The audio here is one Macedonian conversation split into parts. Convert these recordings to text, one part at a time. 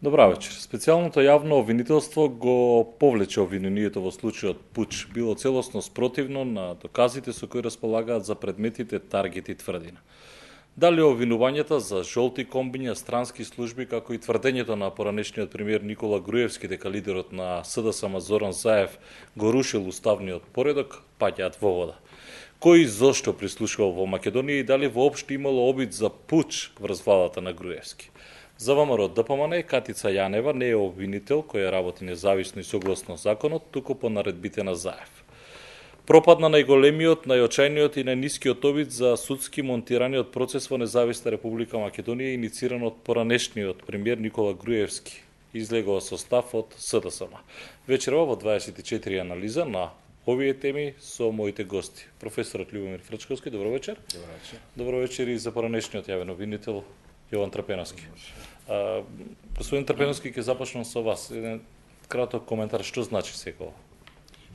Добра вечер. Специјалното јавно обвинителство го повлече обвинението во случајот Пуч. Било целосно спротивно на доказите со кои располагаат за предметите таргет и тврдина. Дали обвинувањата за жолти комбиња, странски служби, како и тврдењето на поранешниот премиер Никола Груевски дека лидерот на СДСМ Зоран Заев го рушил уставниот поредок, паѓаат во вода. Кој и зошто прислушувал во Македонија и дали воопшто имало обид за пуч врз владата на Груевски? За ВМРО ДПМН Катица Јанева не е обвинител која работи независно и согласно законот, туку по наредбите на Заев. Пропадна најголемиот, најочајниот и најнискиот обид за судски монтираниот процес во Независна Република Македонија инициран од поранешниот премиер Никола Груевски. Излегува со став од СДСМ. Вечерва во 24 анализа на овие теми со моите гости. Професорот Љубомир Фрчковски, добро вечер. Добро вечер. Добро вечер и за поранешниот јавен обвинител Јован Трпеновски. Господин Трпеновски, ќе започнам со вас. Еден краток коментар, што значи секој?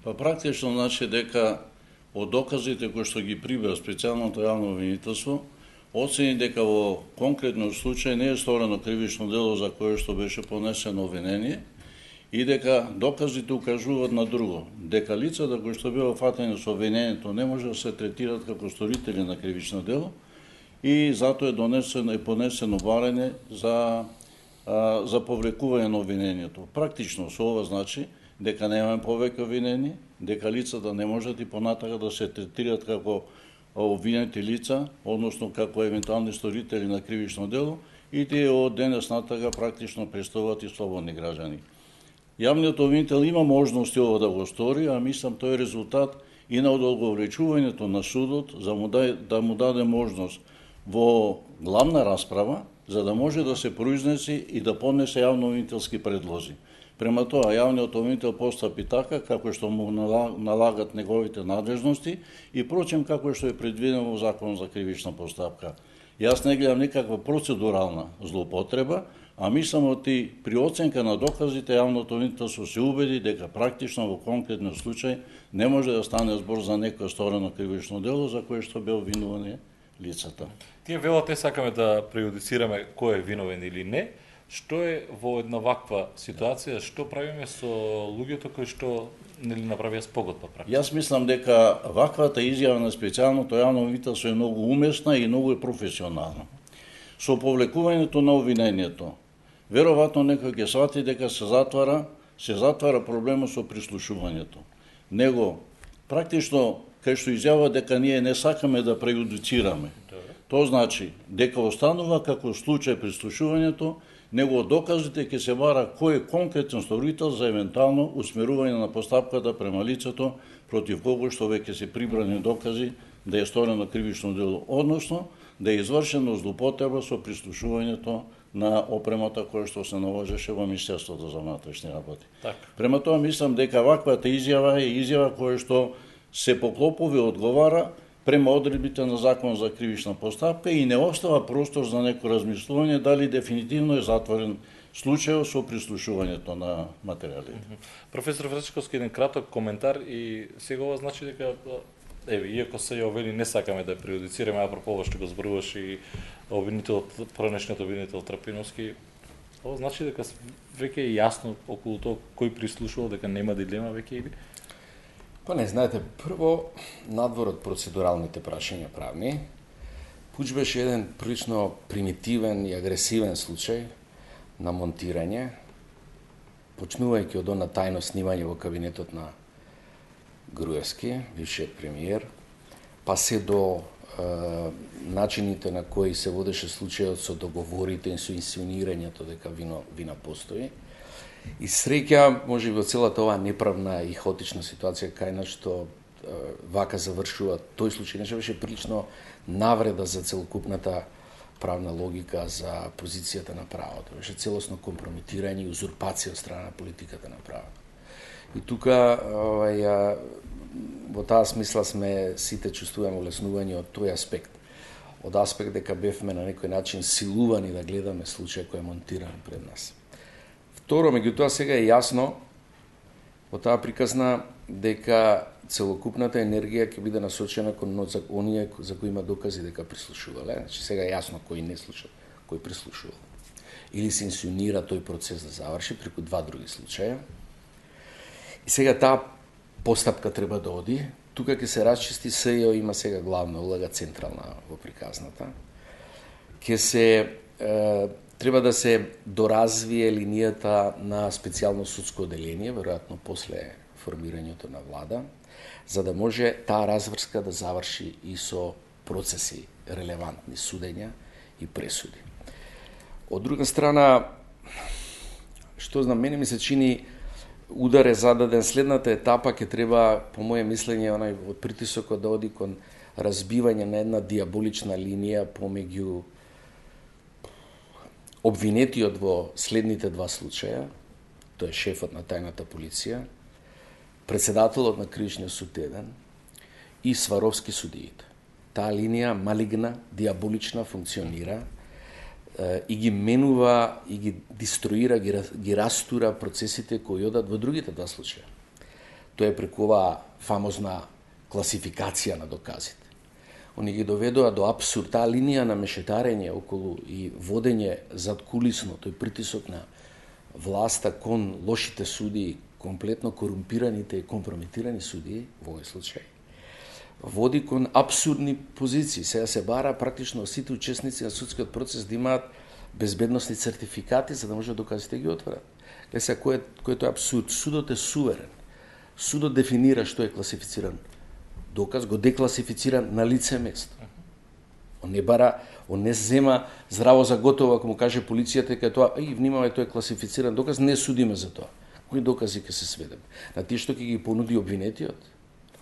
Па практично значи дека од доказите кои што ги прибра специјалното јавно обвинителство, оцени дека во конкретно случај не е сторено кривично дело за кое што беше понесено обвинение и дека доказите укажуваат на друго, дека лицата кои што беа фатени со обвинението не може да се третираат како сторители на кривично дело и затоа е понесено барање за повлекување на обвинението. Практично со ова значи дека немаме повеќе обвинени, дека лицата не можат и понатака да се третираат како обвинети лица, односно како евентуални сторители на кривично дело, и тие од денес натака практично представуваат и слободни граѓани. Јавниот обвинител има можности ова да го стори, а мислам тој е резултат и на одолговречувањето на судот да му даде можност во главна расправа, за да може да се произнеси и да поднесе јавно-обвинителски предлози. Према тоа, јавниот обвинител постапи така, како што му налагат неговите надлежности и прочем како што е предвидено во Закон за кривична постапка. Јас не гледам никаква процедурална злоупотреба, а мислам оти при оценка на доказите јавното обвинителство се убеди дека практично во конкретен случај не може да стане збор за некое сторено кривично дело за кое што бе обвинувани лицата. Тие велате сакаме да прејудицираме кој е виновен или не. Што е во една ваква ситуација, што правиме со луѓето кои што нели направија спогодба практично? Јас мислам дека ваквата изјава на специјалното јавно обвинителство е многу умесна и многу е професионална. Со повлекувањето на обвинението, веројатно некој ќе свати дека се затвара проблемот со прислушувањето. Него практично кај што изјава дека ние не сакаме да прејудицираме. Тоа значи дека останува како случај прислушувањето, него од доказите ќе се бара кој е конкретен сторител за евентуално усмерување на постапката према лицето против кого што веќе се прибрани докази да е сторено кривично дело, односно да е извршено злоупотреба со прислушувањето на опремата која што се наложеше во Министерството за внатрешни работи. Према тоа мислам дека ваквата изјава е изјава која што се поклопови одговара према одредбите на Закон за кривична постапка и не остава простор за некој размислување дали дефинитивно е затворен случајот со прислушувањето на материјали. Професор Фрчковски, еден краток коментар и сега ова значи дека иако се ја вели не сакаме да прејудицираме, апропо ова што го зборуваш и поранешниот обвинител Трпеновски, ова значи дека веќе е јасно околу тоа кој прислушувал, дека нема дилема веќе или? Па не, знаете, прво, надвор од процедуралните прашања правни, Пуч беше еден прилично примитивен и агресивен случај на монтирање, почнувајќи од она тајно снимање во кабинетот на Груевски, бившиот премиер, па се до начините на кои се водеше случајот со договорите и со инсценирањето дека вина постои. И среќа, може би, од целата оваа неправна и хаотична ситуација кај нас што вака завршува тој случај, нешто беше прилично навреда за целокупната правна логика за позицијата на правото. Беше целосно компрометирање и узурпација од страна на политиката на правото. И тука, во таа смисла сме сите чувствуваме олеснување од тој аспект. Од аспект дека бевме на некој начин силувани да гледаме случај кој е монтиран пред нас. Второ, меѓутоа сега е јасно во таа приказна дека целокупната енергија ќе биде насочена кон оние за кои има докази дека прислушувале. Значи сега е јасно кој не слушал, кој прислушувал. или се инсценира тој процес да заврши преку два други случаја. И сега таа постапка треба да оди. Тука ќе се расчисти, СЈО има сега главна улога централна во приказната. Треба да се доразвие линијата на специјално судско оделение, веројатно после формирањето на влада, за да може таа разврска да заврши и со процеси релевантни судења и пресуди. Од друга страна, што знам, мене ми се чини удар е зададен, следната етапа ќе треба, по моје мислење, од притисокот да оди кон разбивање на една диаболична линија помеѓу обвинетиот во следните два случаја, тој е шефот на тајната полиција, председателот на Кривичниот суд 1 и Сваровски судиите. Таа линија малигна, диаболична функционира и ги менува, и ги деструира, ги растура процесите кои одат во другите два случаја. Тоа е преку оваа фамозна класификација на доказите. Они ги доведоа до апсурд, таа линија на мешетарење околу и водење зад кулисно, тој притисок на власта кон лошите судии, комплетно корумпираните и компрометирани судии, во овој случај, води кон апсурдни позиции. Сега се бара практично сите учесници на судскиот процес да имаат безбедносни сертификати за да може доказите да ги отворат. Гледа сега кој е тој апсурд? Судот е суверен. Судот дефинира што е класифициран доказ, го декласифицира на лице место. Он не бара, он не зема здраво за готово, ако му каже полицијата дека тоа, внимавај, тој е класифициран доказ, не судиме за тоа. Кои докази ќе се сведеме? На тие што ќе ги понуди обвинетиот?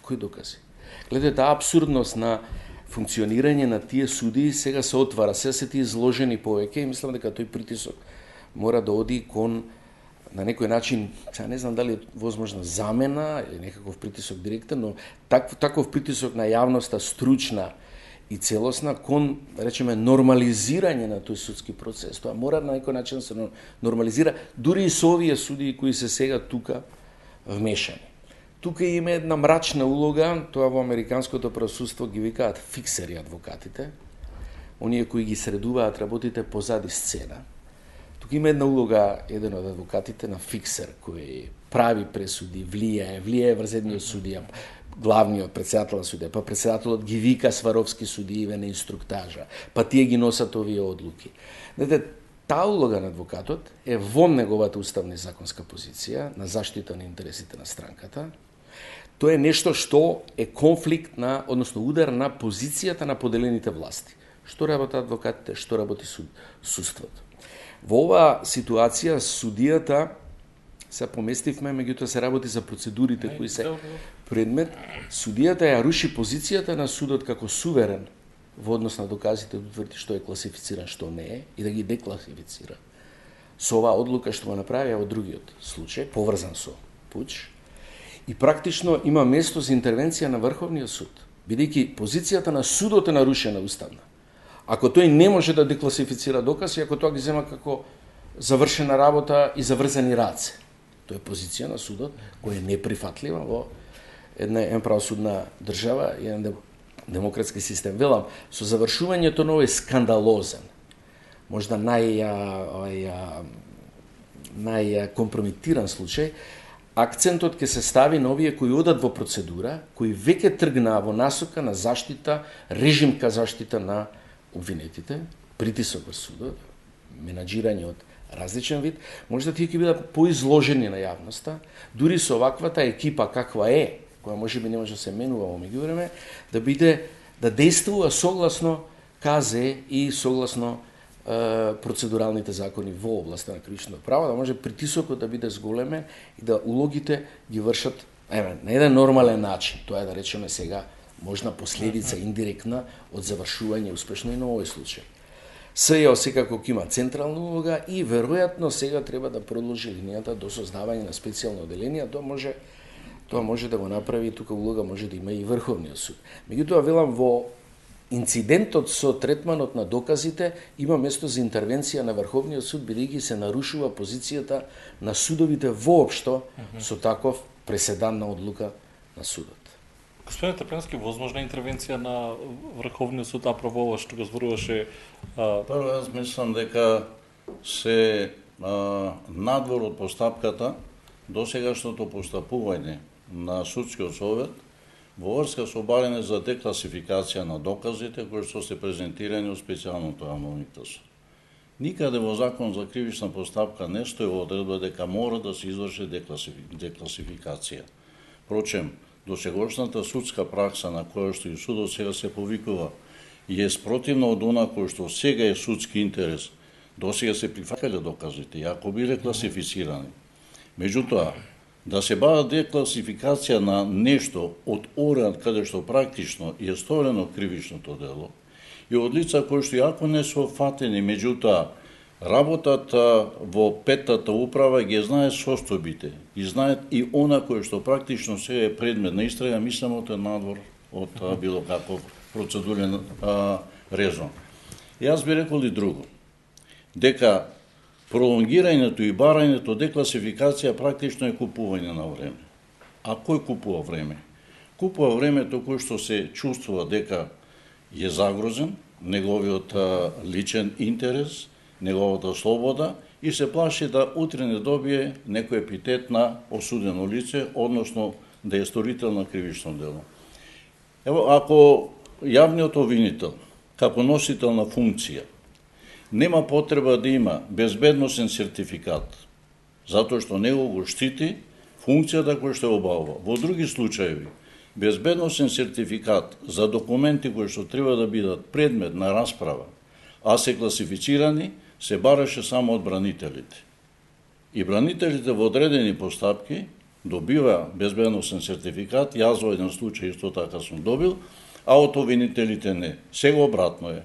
Кои докази? Гледате, таа апсурдност на функционирање на тие судии сега се отвара, сега се тие изложени повеќе и мислам дека тој притисок мора да оди кон на некој начин, сега не знам дали е возможна замена или некаков притисок директен, но таков притисок на јавноста стручна и целосна кон, речеме, нормализирање на тој судски процес. Тоа мора на некој начин се нормализира, дури и со овие судии кои се сега тука вмешани. Тука има една мрачна улога, тоа во американското правосудство ги викаат фиксери адвокатите, оние кои ги средуваат работите позади сцена. Тука има една улога, еден од адвокатите на фиксер, кој прави пресуди, влијае врз едниот судија, главниот председател на судија, па председателот ги вика Сваровски судиеве на инструктажа, па тие ги носат овие одлуки. Знаете, таа улога на адвокатот е во неговата уставна и законска позиција на заштита на интересите на странката. Тоа е нешто што е конфликт на, односно удар на позицијата на поделените власти. Што работат адвокатите, што работи судството. Во оваа ситуација судијата се поместивме, меѓутоа се работи за процедурите кои се предмет. Судијата ја руши позицијата на судот како суверен во однос на доказите да утврди што е класифициран, што не е и да ги декласифицира. Со оваа одлука што го направија во другиот случај, поврзан со пуч, и практично има место за интервенција на Врховниот суд, бидејќи позицијата на судот е нарушена уставна. Ако тој не може да декласифицира доказ и ако тоа ги зема како завршена работа и заврзани раце. Тоа е позиција на судот која е неприфатлива во една правосудна држава и еден демократски систем. Велам, со завршувањето на овој скандалозен, можда најкомпрометиран случај, акцентот ќе се стави на овие кои одат во процедура, кои веќе тргнаа во насока на заштита, режимка заштита на обвинетите, притисок врз судот, менаџирање од различен вид, може да тие ќе бидат поизложени на јавноста, дури со оваквата екипа каква е, која можеби не може да се менува во меѓувреме, да действува согласно КЗ и согласно процедуралните закони во областа на кривичното право, да може притисокот да биде зголемен и да улогите ги вршат на еден нормален начин. Тоа е, да речеме сега, можна последица индиректна од завршување успешно и на овој случај. СЈО секако има централна улога и веројатно сега треба да продолжи линијата до создавање на специјално оделение, тоа може да го направи, тука улога може да има и Врховниот суд. Меѓутоа, велам, во инцидентот со третманот на доказите има место за интервенција на Врховниот суд, бидејќи се нарушува позицијата на судовите воопшто со таков преседанна одлука на судот. Господин Трпенски, возможна интервенција на Врховниот суд апрово ова што го зборуваше? Прво, јас мислам дека се надвор од постапката досегашното постапување на судскиот совет во врска со барање за декласификација на доказите кои што се презентирани од специјалното јавно обвинителство. Никаде во закон за кривична постапка не стои одредба дека мора да се изврши декласификација. Впрочем, досегашната судска пракса на која што и судот сега се повикува и е спротивна од она кој што сега е судски интерес. Досега се прифаќале доказите, иако биле класифицирани. Меѓутоа, да се бара декласификација на нешто од оран каде што практично е сторено кривичното дело и од лица кои што иако не се фатени, меѓутоа работата во петтата управа ги знае состојбите и знаат и она кој што практично сега е предмет на истрага, мислам од надвор од било каков процедурен резон. Јас би рекол и друго, дека пролонгирањето и барањето декласификација практично е купување на време. А кој купува време? Купува времето кој што се чувствува дека е загрозен, неговиот личен интерес, неговата слобода и се плаши да утре не добие некој епитет на осудено лице, односно да е сторител на кривично дело. Ево, ако јавниот обвинител, како носител на функција, нема потреба да има безбедносен сертификат, затоа што него го штити функцијата која што обавува. Во други случаи, безбедносен сертификат за документи кои што треба да бидат предмет на расправа, а се класифицирани, се бараше само од бранителите. И бранителите во одредени постапки добива безбедносен сертификат, јас во еден случај исто така сум добил, а од обвинителите не. Сега обратно е.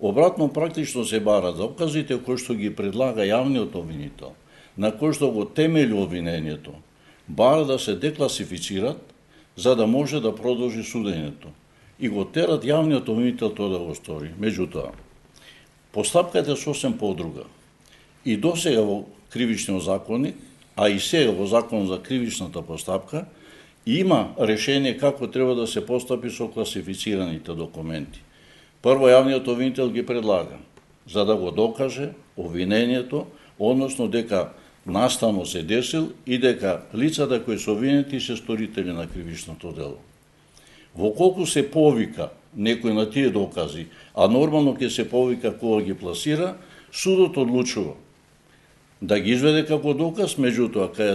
Обратно практично се бара доказите кои што ги предлага јавниот обвинител, на кои што го темели обвинението, бара да се декласифицират, за да може да продолжи судењето. И го терат јавниот обвинител тоа да го стори. Меѓутоа, постапката е сосем подруга. И досега во кривичниот законник, а и сега во закон за кривичната постапка, има решение како треба да се постапи со класифицираните документи. Прво, јавниот обвинител ги предлага, за да го докаже обвинението, односно дека наставно се десил и дека лицата кои се обвинети се сторители на кривичното дело. Во колку се повика некој на тие докази, а нормално ќе се повика кога ги пласира, судот одлучува да ги изведе како доказ, меѓутоа ќе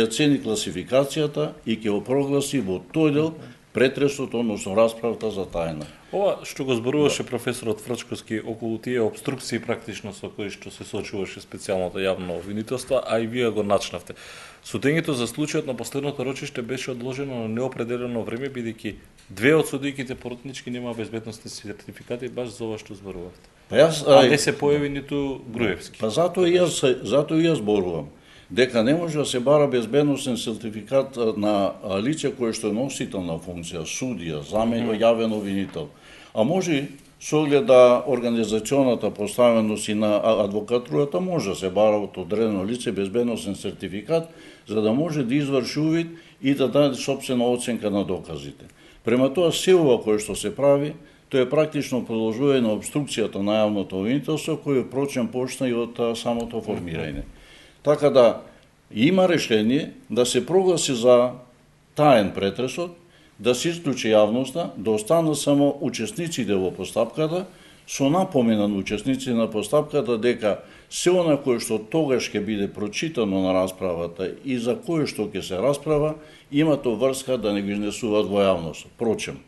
ја цени класификацијата и ќе го прогласи во тој дел претресот, односно расправата за тајна. Ова што го зборуваше професорот Врчковски околу тие обструкции практично со кои што се сочуваше специјалното јавно обвинителство, а и вие го начнавте. Судењето за случајот на последното рочиште беше одложено на неопределено време, бидејќи две од судијките поротнички нема безбедносни сертификати баш за ова што зборувавте. А не се појави ниту Груевски. Па затоа и јас зборувам дека не може да се бара безбедносен сертификат на лице кое што е носител на функција, судија, јавен обвинител. А може со оглед да организационата поставеност и на адвокатурата може да се бара од одредено лице безбедносен сертификат за да може да изврши увид и да даде сопствена оценка на доказите. Према тоа се ова кое што се прави, тоа е практично продолжување на обструкцијата на јавното обвинителство кој е прочен почна и од самото формирање. Така да има решение да се прогласи за таен претресот, да се исклучи јавноста, да останат само учесниците во постапката, со напомена на учесниците на постапката дека се она кое што тогаш ќе биде прочитано на расправата и за кое што ќе се расправа, има то врска да не го изнесуваат во јавност. Впрочем,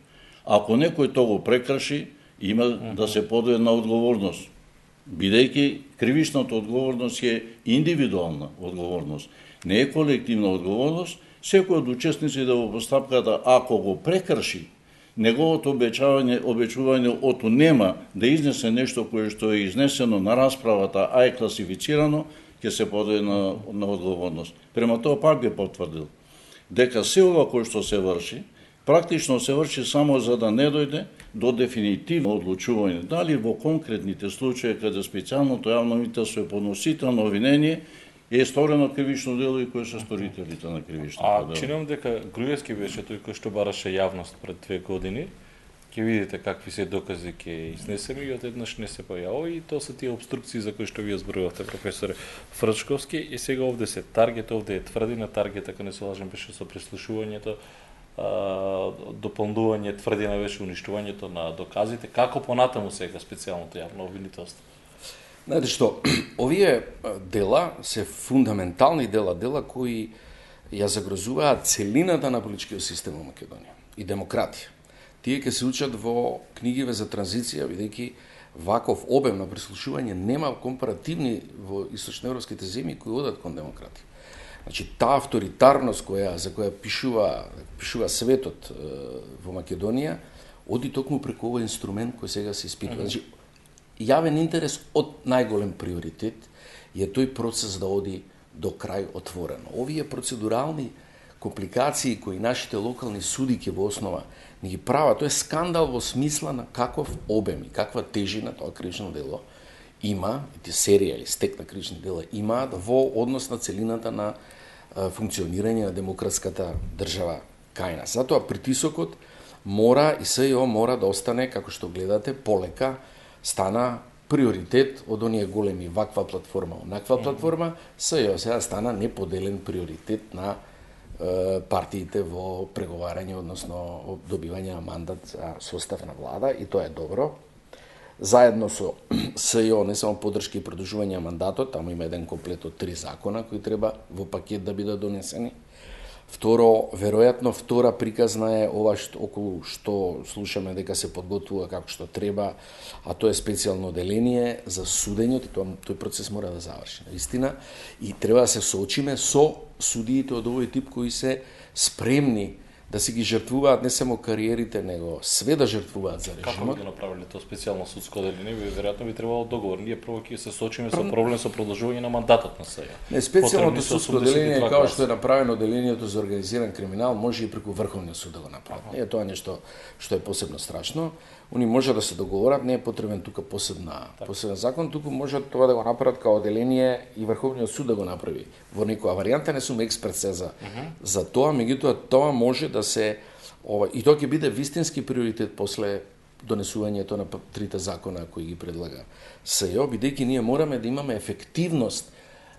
ако некој тоа го прекрши, има да се подведе на одговорност. Бидејќи кривичната одговорност е индивидуална одговорност, не е колективна одговорност, секој од учесниците во постапката, ако го прекрши, неговото обечување отнема да изнесе нешто кое што е изнесено на расправата, а е класифицирано, ќе се подведе на одговорност. Према тоа пак би потврдил дека се ова кое што се врши, практично се врши само за да не дојде до дефинитивно одлучување, дали во конкретните случаи каде специјалното јавно обвинителство е подносител на обвинение е сторено кривично дело и кои се сторителите на кривичното дело. Чинам дека Груевски беше тој кој што бараше јавност пред 2 години, ќе видите какви се докази ќе изнесеме и одеднаш не се појавува и тоа се тие обструкции за кои што вие зборувавте, професоре Фрчковски, и сега овде се таргет, овде е тврдина, таргет, ако не се лажам, беше со прислушувањето, дополнување тврдина беше уништувањето на доказите. Како понатаму сега специјалното јавно обвинителство? Знаете што, овие дела се фундаментални дела кои ја загрозуваат целината на политичкиот систем во Македонија и демократија. Тие ќе се учат во книгиве за транзиција, бидејќи ваков обем на прислушување нема компаративни во источноевропските земји кои одат кон демократија. Значи, таа авторитарност за која пишува светот во Македонија, оди токму преку овој инструмент кој сега се испитува. Значи, јавен интерес од најголем приоритет е тој процес да оди до крај отворено. Овие процедурални компликации кои нашите локални суди ќе во основа не ги прават, тоа е скандал во смисла на каков обем и каква тежина тоа кривично дело има, и серија или стек на кривични дела имаат во однос на целината на функционирање на демократската држава кај нас. Затоа притисокот мора и СЈО мора да остане, како што гледате, полека стана приоритет од оние големи ваква платформа, онаква платформа, СЈО сега стана неподелен приоритет на партиите во преговарање, односно добивање на мандат за состав на влада, и тоа е добро. Заедно со СЈО не само поддршка и продолжување на мандатот, таму има еден комплет од 3 закона кои треба во пакет да бидат донесени. Второ, веројатно втора приказна е ова околу што слушаме дека се подготвува како што треба, а тоа е специјално оделение за судење, и тој процес мора да заврши. Наистина, и треба да се соочиме со судиите од овој тип кои се спремни да си ги жртвуваат не само кариерите, него све да жртвуваат за режимот. Како би го направиле тоа специјално судско оделение? Веројатно би требало договор. Ние прво ќе се соочиме со проблем со продолжување на мандатот на СЈО. Не, специјалното судско оделение, како што е направено оделението за организиран криминал, може и преку Врховниот суд да го направат. Не е тоа нешто што е посебно страшно. Они може да се договорат, не е потребен тука посебен закон, туку може тоа да го направат као оделение и Врховниот суд да го направи. Во некоја варијанта не сум експерт за тоа, меѓутоа тоа може да се и тоа ќе биде вистински приоритет после донесувањето на 3 закона кои ги предлага СЈО, бидејќи ние мораме да имаме ефективност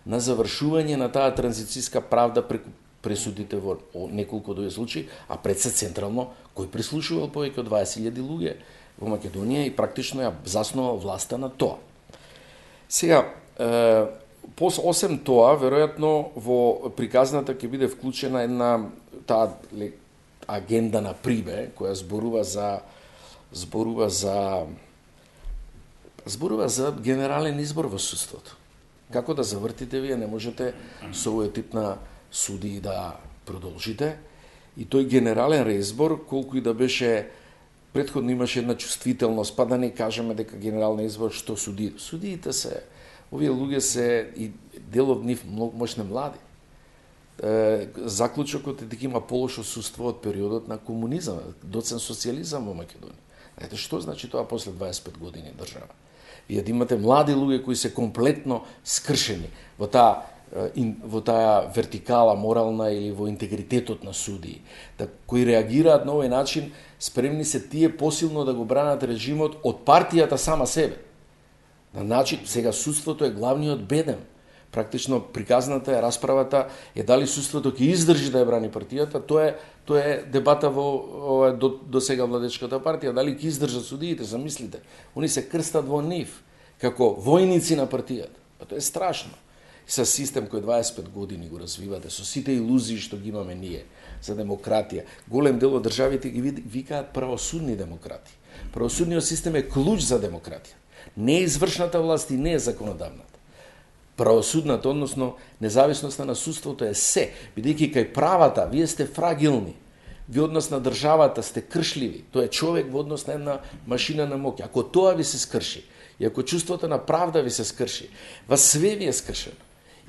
на завршување на таа транзицијска правда преку пресудите во неколку од овие случаи, а пред се централно кој прислушувал повеќе од 20.000 луѓе во Македонија и практично ја заснувал власта на тоа. Сега, осем тоа, веројатно во приказната ќе биде вклучена една таа агенда на Прибе, која зборува за генерален избор во судството. Како да завртите вие, не можете со овој тип на суди да продолжите. И тој генерален реизбор, колку и да беше, претходно имаше една чувствителност, па да не кажеме дека генерален избор што судиите. Судиите се, овие луѓе се, и дел од нив можне млади. Заклучокот е дека има полошо судство од периодот на комунизам, доцен социјализам во Македонија. Знаете што значи тоа после 25 години држава? Вие да имате млади луѓе кои се комплетно скршени во таа вертикала морална или во интегритетот на судии, кои реагираат на овој начин, спремни се тие посилно да го бранат режимот од партијата сама себе. На начин, сега судството е главниот бедем. Практично приказната е, расправата е дали судството ќе издржи да ја брани партијата, тоа е дебата во до сега владечката партија, дали ќе издржат судиите, замислите. Они се крстат во нив како војници на партијата. Па тоа е страшно. И со систем кој 25 години го развивате, со сите илузии што ги имаме ние за демократија. Голем дел од државите ги викаат правосудни демократи. Правосудниот систем е клуч за демократија. Не е извршната власт и не е законодавната. Правосудната, односно независноста на судството е се, бидејќи кај правата вие сте фрагилни. Ви однос на државата сте кршливи. Тоа е човек во однос на една машина на моќ. Ако тоа ви се скрши, и ако чувството на правда ви се скрши, вас све ви е скршено.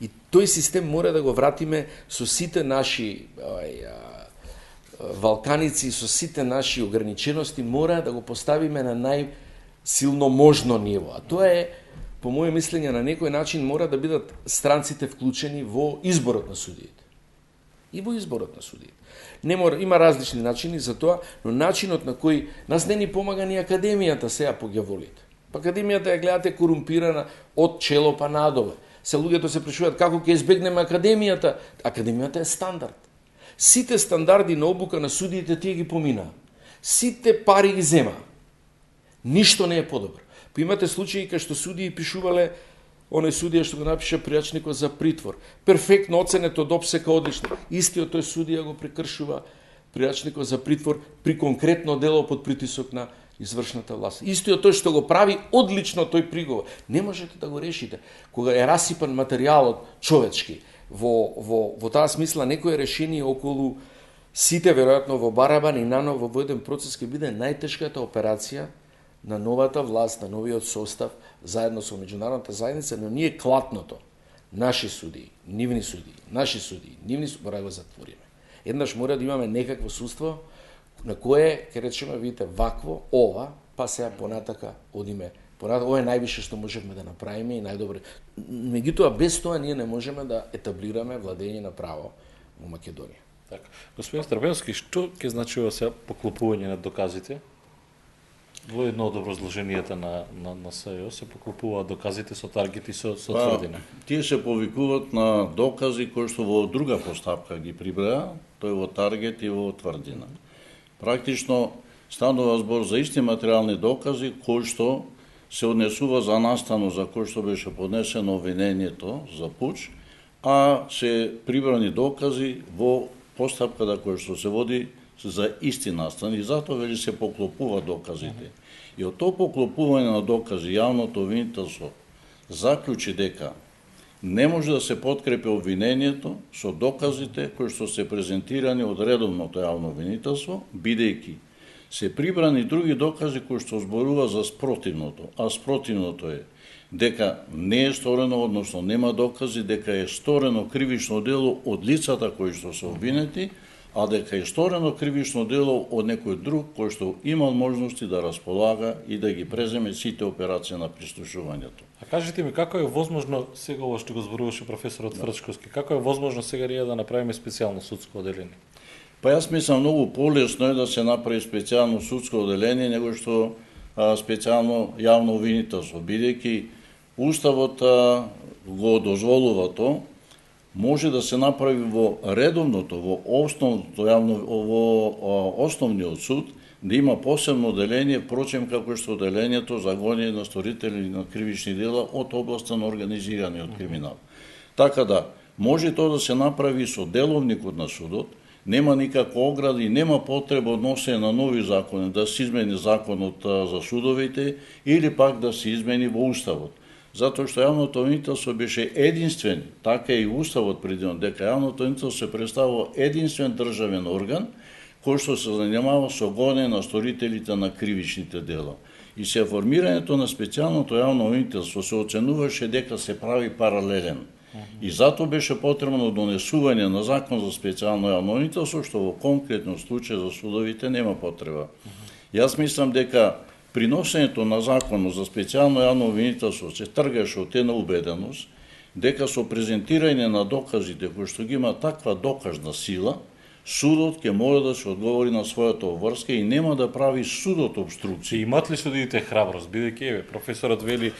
И тој систем мора да го вратиме со сите наши валканици, со сите наши ограничености, мора да го поставиме на најсилно можно ниво. А тоа е, по моје мислење, на некој начин мора да бидат странците вклучени во изборот на судиите. и во изборот на судиите. Има различни начини за тоа, но начинот на кој нас не ни помага ни академијата сега по ѓаволите. Академијата ја гледате корумпирана од чело па надоле. Се луѓето се прашуваат како ќе избегнеме академијата. Академијата е стандард. Сите стандарди на обука на судиите тие ги помина. Сите пари ги зема. Ништо не е подобро. Па имате случаи кај што судии пишувале, оној судија што го напише пријачникот за притвор. Перфектно оценето од опсека одлично. Истиот тој судија го прекршува пријачникот за притвор при конкретно дело под притисок на извршната власт. Истиот тој што го прави одлично тој приговор. Не можете да го решите. Кога е расипан материјалот човечки, во таа смисла некое решение околу сите, веројатно во барабан и наново во еден процес ќе биде најтешката операција на новата власт, на новиот состав, заедно со меѓународната заедница, но ние клатното, наши судии, нивни судии, мора да го затвориме. Еднаш мора да имаме некакво судство на кое, ке речеме, видите, вакво, ова, па сега понатака одиме. Ова е највише што можеме да направиме и најдобре. Меѓутоа, без тоа ние не можеме да етаблираме владење на право во Македонија. Така. Господин Страбенски, што ќе значува сега поклопување на доказите? Во едно од образложенијата на СЈО се поклопуваат доказите со таргети со тврдина. Тие се повикуваат на докази кои што во друга постапка ги прибраја, тој во таргет и во тврдина. Практично станува збор за исти материјални докази кои што се однесува за настану за кој што беше поднесено обвинението за пуч, а се прибрани докази во постапката која што се води за исти настан и затоа вели се поклопува доказите. И од тоа поклопување на докази јавното обвинителство заклучи дека не може да се подкрепи обвинението со доказите кои што се презентирани од редовното јавно обвинителство, бидејќи се прибрани други докази кои што зборува за спротивното, а спротивното е дека не е сторено, односно нема докази дека е сторено кривично дело од лицата кои што се обвинети, а дека е сторено кривично дело од некој друг кој што имал можности да располага и да ги преземе сите операции на прислушувањето. А кажете ми, како е возможно, сега ова што го зборуваше професорот Фрчковски, како е возможно сега ние да направиме специјално судско оделение? Па јас мислам многу полесно е да се направи специјално судско оделение него што специјално јавно обвинителство, бидејќи Уставот го дозволува тоа, може да се направи во редовното, во основниот суд, да има посебно оделение, впрочем како што оделението за гонење на сторители на кривични дела од областа на организираниот криминал. Така да, може тоа да се направи со деловникот на судот, нема никаква ограда и нема потреба односење на нови закони, да се измени законот за судовите или пак да се измени во Уставот. Затоа што јавното обвинителство беше единствен, така и Уставот предвиден, дека јавното обвинителство се представува единствен државен орган кој што се занимава со гонење на сторителите на кривичните дела. И се формирањето на специјалното јавно обвинителство се оценуваше дека се прави паралелен. И затоа беше потребно донесување на закон за специјално јавно обвинителство, што во конкретно случај за судовите нема потреба. Јас мислам дека приносењето на законот за специјално јавно обвинителство се тргаше од една убеденост дека со презентирање на доказите кои што ги има таква доказна сила, судот ќе мора да се одговори на својата обврска и нема да прави судот обструкција. Имат ли судиите храброст, бидејќи професорот вели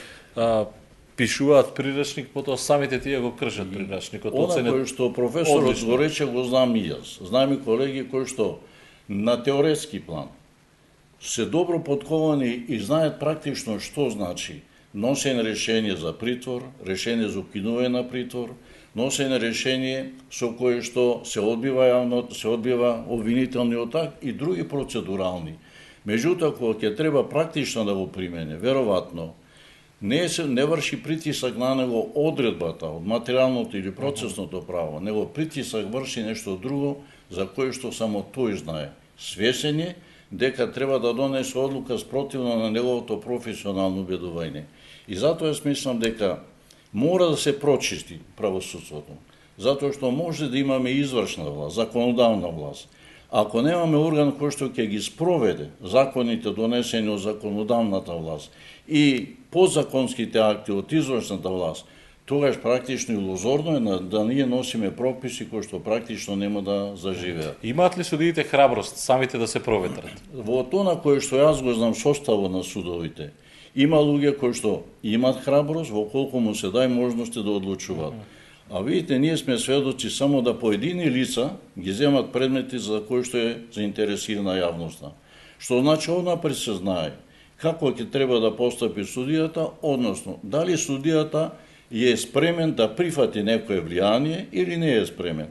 пишуваат приречник, потоа самите тие го кршат приречникот. Она кој што професорот го рече го знам и јас. Знам и колеги кои што на теоретски план се добро подковани и знаат практично што значи носење решение за притвор, решение за укинување на притвор, носење решение со кое што се одбива обвинителниот акт и други процедурални. Меѓутоа, кога ќе треба практично да го примене, веројатно не врши притисак на него одредбата од материјалното или процесното право, него притисак врши нешто друго за кое што само тој знае. Свесен е дека треба да донесе одлука спротивно на неговото професионално убедување. И затоа јас мислам дека мора да се прочисти правосудството, затоа што може да имаме извршна власт, законодавна власт. Ако немаме орган кој што ќе ги спроведе законите донесени од законодавната власт и подзаконските акти од извршната власт, тогаш практично илузорно е да ние носиме прописи кои што практично нема да заживеат. Имаат ли судиите храброст самите да се проветрат? Во тоа кое што јас го знам составот на судовите, има луѓе кои што имаат храброст во колку му се дај можности да одлучуваат. А видите, ние сме сведоци само да поедини лица ги земат предмети за кои што е заинтересирана јавноста. Што значи однапред се знае како ќе треба да постапи судијата, односно дали судијата е спремен да прифати некое влијание или не е спремен.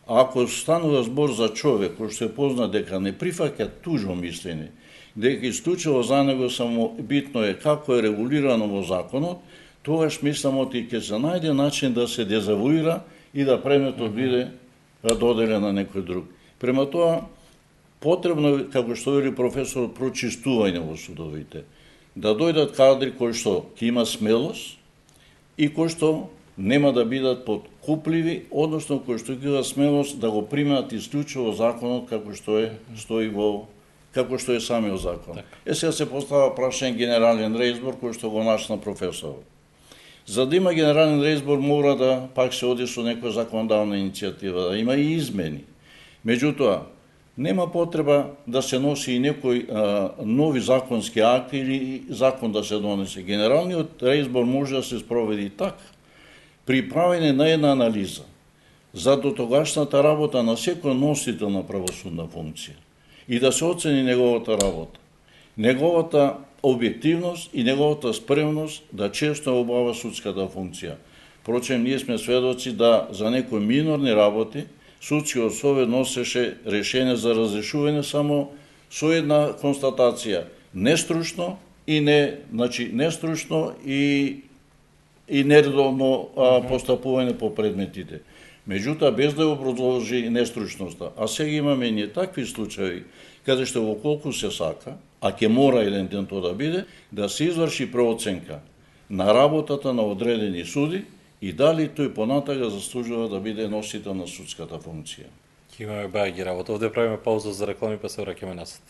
А ако станува збор за човек кој што е познат дека не прифаќа тужно мислење, дека исклучиво за него само битно е како е регулирано во законот, тогаш мислам оти ќе се најде начин да се дезавуира и да предметот биде доделен на некој друг. Према тоа, потребно е, како што вели професор, прочистување во судовите. Да дојдат кадри кои што ќе има смелост и кои што нема да бидат подкупливи, односно кои што ќе имаат смелост да го примаат исклучиво законот како што е стои во како што е самиот закон. Сега се постава прашање генерален реизбор кој што го нашна професорот. За да има генерален реизбор мора да пак се оди со некоја законодавна иницијатива, да има и измени. Меѓутоа, нема потреба да се носи и некој нови законски акт или закон да се донесе. Генералниот реизбор може да се спроведи така, при правење на една анализа за дотогашната работа на секој носител на правосудна функција и да се оцени неговата работа, неговата објективност и неговата спремност да често обава судската функција. Впрочем, ние сме сведоци да за некои минорни работи судскиот совет носеше решение за разрешување само со една констатација: нестручно и нестручно и нередовно постапување по предметите. Меѓутоа, без да образложи нестручноста. А сега имаме ние такви случаи, каде што во колку се сака, а ќе мора еден ден тоа да биде, да се изврши преоценка на работата на одредени суди и дали тој понатака заслужува да биде носител на судската функција. Ќе имаме бајаги работа. Овде правиме пауза за реклами, па се враќаме назад.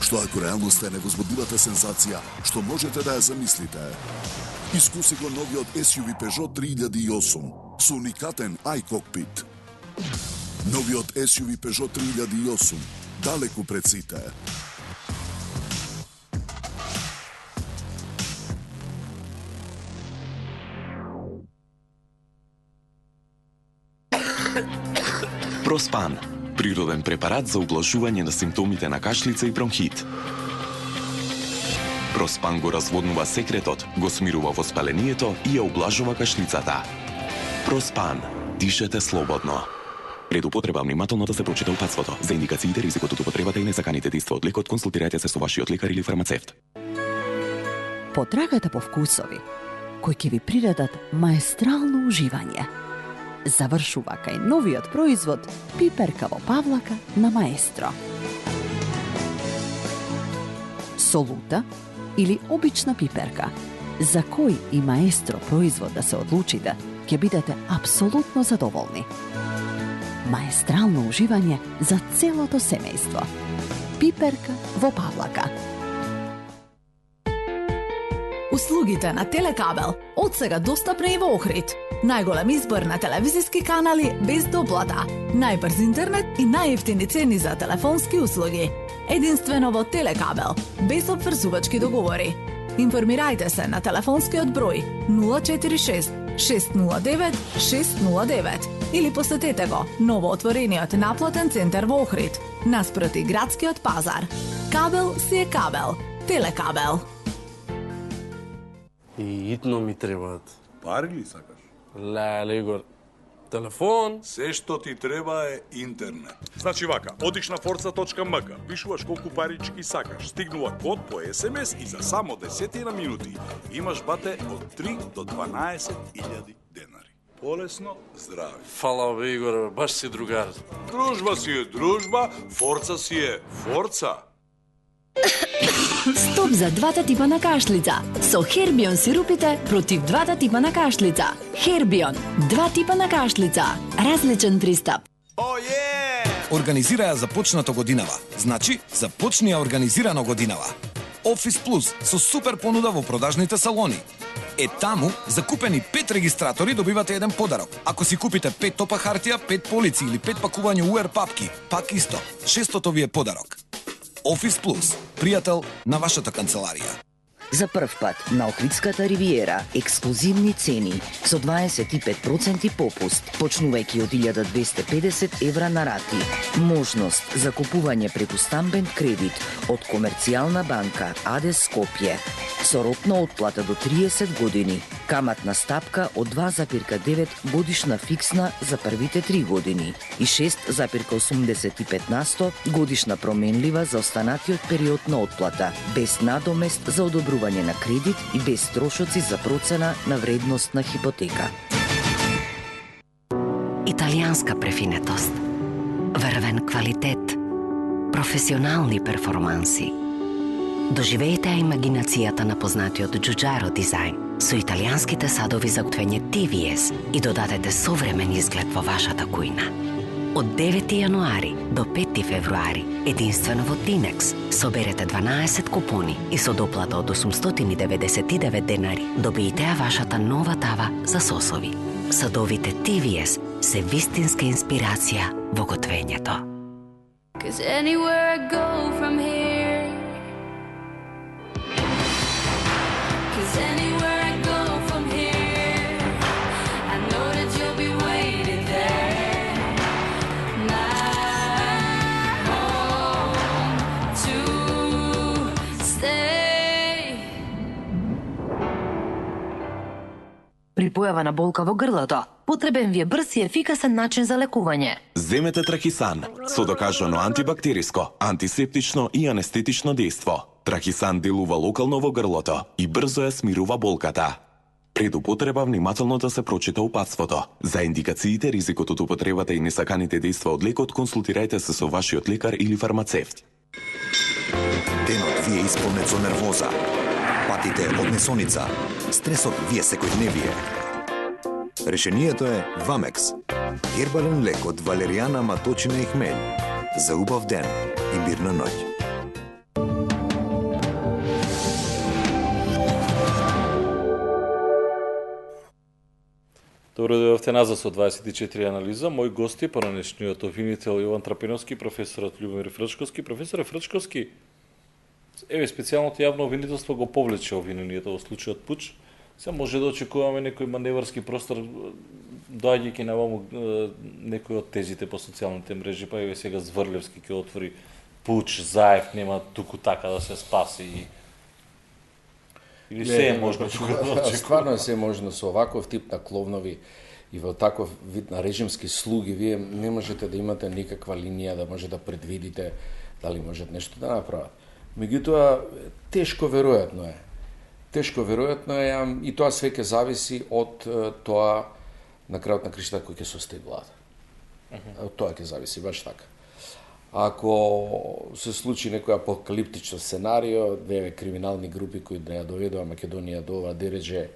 Што ако реалноста е невозбудливата сензација што можете да ја замислите? Искуси го новиот SUV Peugeot 3008 со уникатен iCockpit. Новиот SUV Peugeot 3008 далеку пред сите. Проспан. Природен препарат за ублажување на симптомите на кашлица и бронхит. Проспан го разводнува секретот, го смирува воспалението и ја ублажува кашлицата. Проспан. Дишете слободно. Пред употреба внимателно да се прочита упатството. За индикациите, ризикот од употребата и несаканите дејства од лекот, консултирајте се со вашиот лекар или фармацевт. Потрагата по вкусови, кои ќе ви придадат маестрално уживање. Завршува кај новиот производ пиперка во павлака на Маестро. Солута или обична пиперка, за кој и Маестро производ да се одлучите, ќе бидете апсолутно задоволни. Маестрално уживање за целото семејство. Пиперка во павлака. Услугите на Телекабел од сега достапни и во Охрид. Најголем избор на телевизиски канали без доплата, најбрз интернет и најевтини цени за телефонски услуги. Единствено во Телекабел, без обврзувачки договори. Информирајте се на телефонскиот број 046 609 609 или посетете го новоотворениот наплатен центар во Охрид, наспроти градскиот пазар. Кабел си е кабел. Телекабел. И итно ми требаат. Пари ли сакаш? Леле, Игор. Телефон? Се што ти треба е интернет. Значи вака, одиш на forza.mk, пишуваш колку парички сакаш, стигнува код по СМС и за само 10 минути имаш бате од 3 до 12.000 денари. Полесно, здрави. Фала бе, Игор, баш си другар. Дружба си е дружба, Forza си е Forza. Стоп за двата типа на кашлица. Со Хербион сирупите против двата типа на кашлица. Хербион, два типа на кашлица. Различен пристап. Организираја започнато годинава. Значи, започни ја организирано годинава. Office Plus со супер понуда во продажните салони. Таму, за купени 5 регистратори добивате еден подарок. Ако си купите 5 топа хартија, 5 полици или 5 пакувања UR папки, пак исто, 600 ви е подарок. Office Plus, пријател на вашата канцеларија. За прв пат на Охридската ривиера ексклузивни цени со 25% попуст, почнувајќи од 1250 евра на рати. Можност за купување преку стамбен кредит од Комерцијална банка АД Скопје со рокна отплата до 30 години, каматна стапка од 2,9 годишна фиксна за првите 3 години и 6,85% годишна променлива за останатиот период на отплата, без надомест за одобрување на кредит и без трошоци за процена на вредност на хипотека. Италијанска префинетост, врвен квалитет, професионални перформанси. Доживеете имагинацијата на познатиот Giugiaro дизајн со италијанските садови за готвење TVS и додадете современ изглед во вашата кујна. Од 9 јануари до 5 февруари, единствено во Dinex, соберете 12 купони и со доплата од 899 денари добиете ја вашата нова тава за сосови. Садовите TVS се вистинска инспирација во готвењето. При појава на болка во грлото, потребен ви е брз и ефикасен начин за лекување. Земете Трахисан со докажано антибактериско, антисептично и анестетично дејство. Трахисан делува локално во грлото и брзо ја смирува болката. Пред употреба внимателно да се прочита упатството. За индикациите, ризикот од употребата и несаканите дејства од лекот, консултирајте се со вашиот лекар или фармацевт. Денот ви е исполнет со нервоза. Патите од несоница. Стресот ви е секојдневие. Решението е Вамекс. Хербален лек од валеријана, маточина и хмелј. За убав ден и мирна ноќ. Добро дојдовте назад со 24 анализа. Мој гости, поранешниот обвинител Јован Трапиновски, професорот Љубомир Фрчковски. Професоре Фрчковски, еве специјалното јавно обвинителство го повлече обвинението во случајот Пуч. Се може да очекуваме некој маневарски простор, доаѓајќи на ваму некој од тезите по социјалните мрежи, па еве сега Зврлевски ќе отвори Пуч, Заев нема туку така да се спаси. Или се е можно да очекува? Стварно се е можно со оваков тип на кловнови и во таков вид на режимски слуги, вие не можете да имате никаква линија да може да предвидите дали можат нешто да направат. Меѓутоа, тешко веројатно е. Тешко веројатно е, и тоа све ќе зависи од тоа на крајот на кришта кој ќе состои влада. Од тоа ќе зависи, баш така. Ако се случи некој апокалиптично сценарио, деве криминални групи кои да ја доведува Македонија до ова дередже,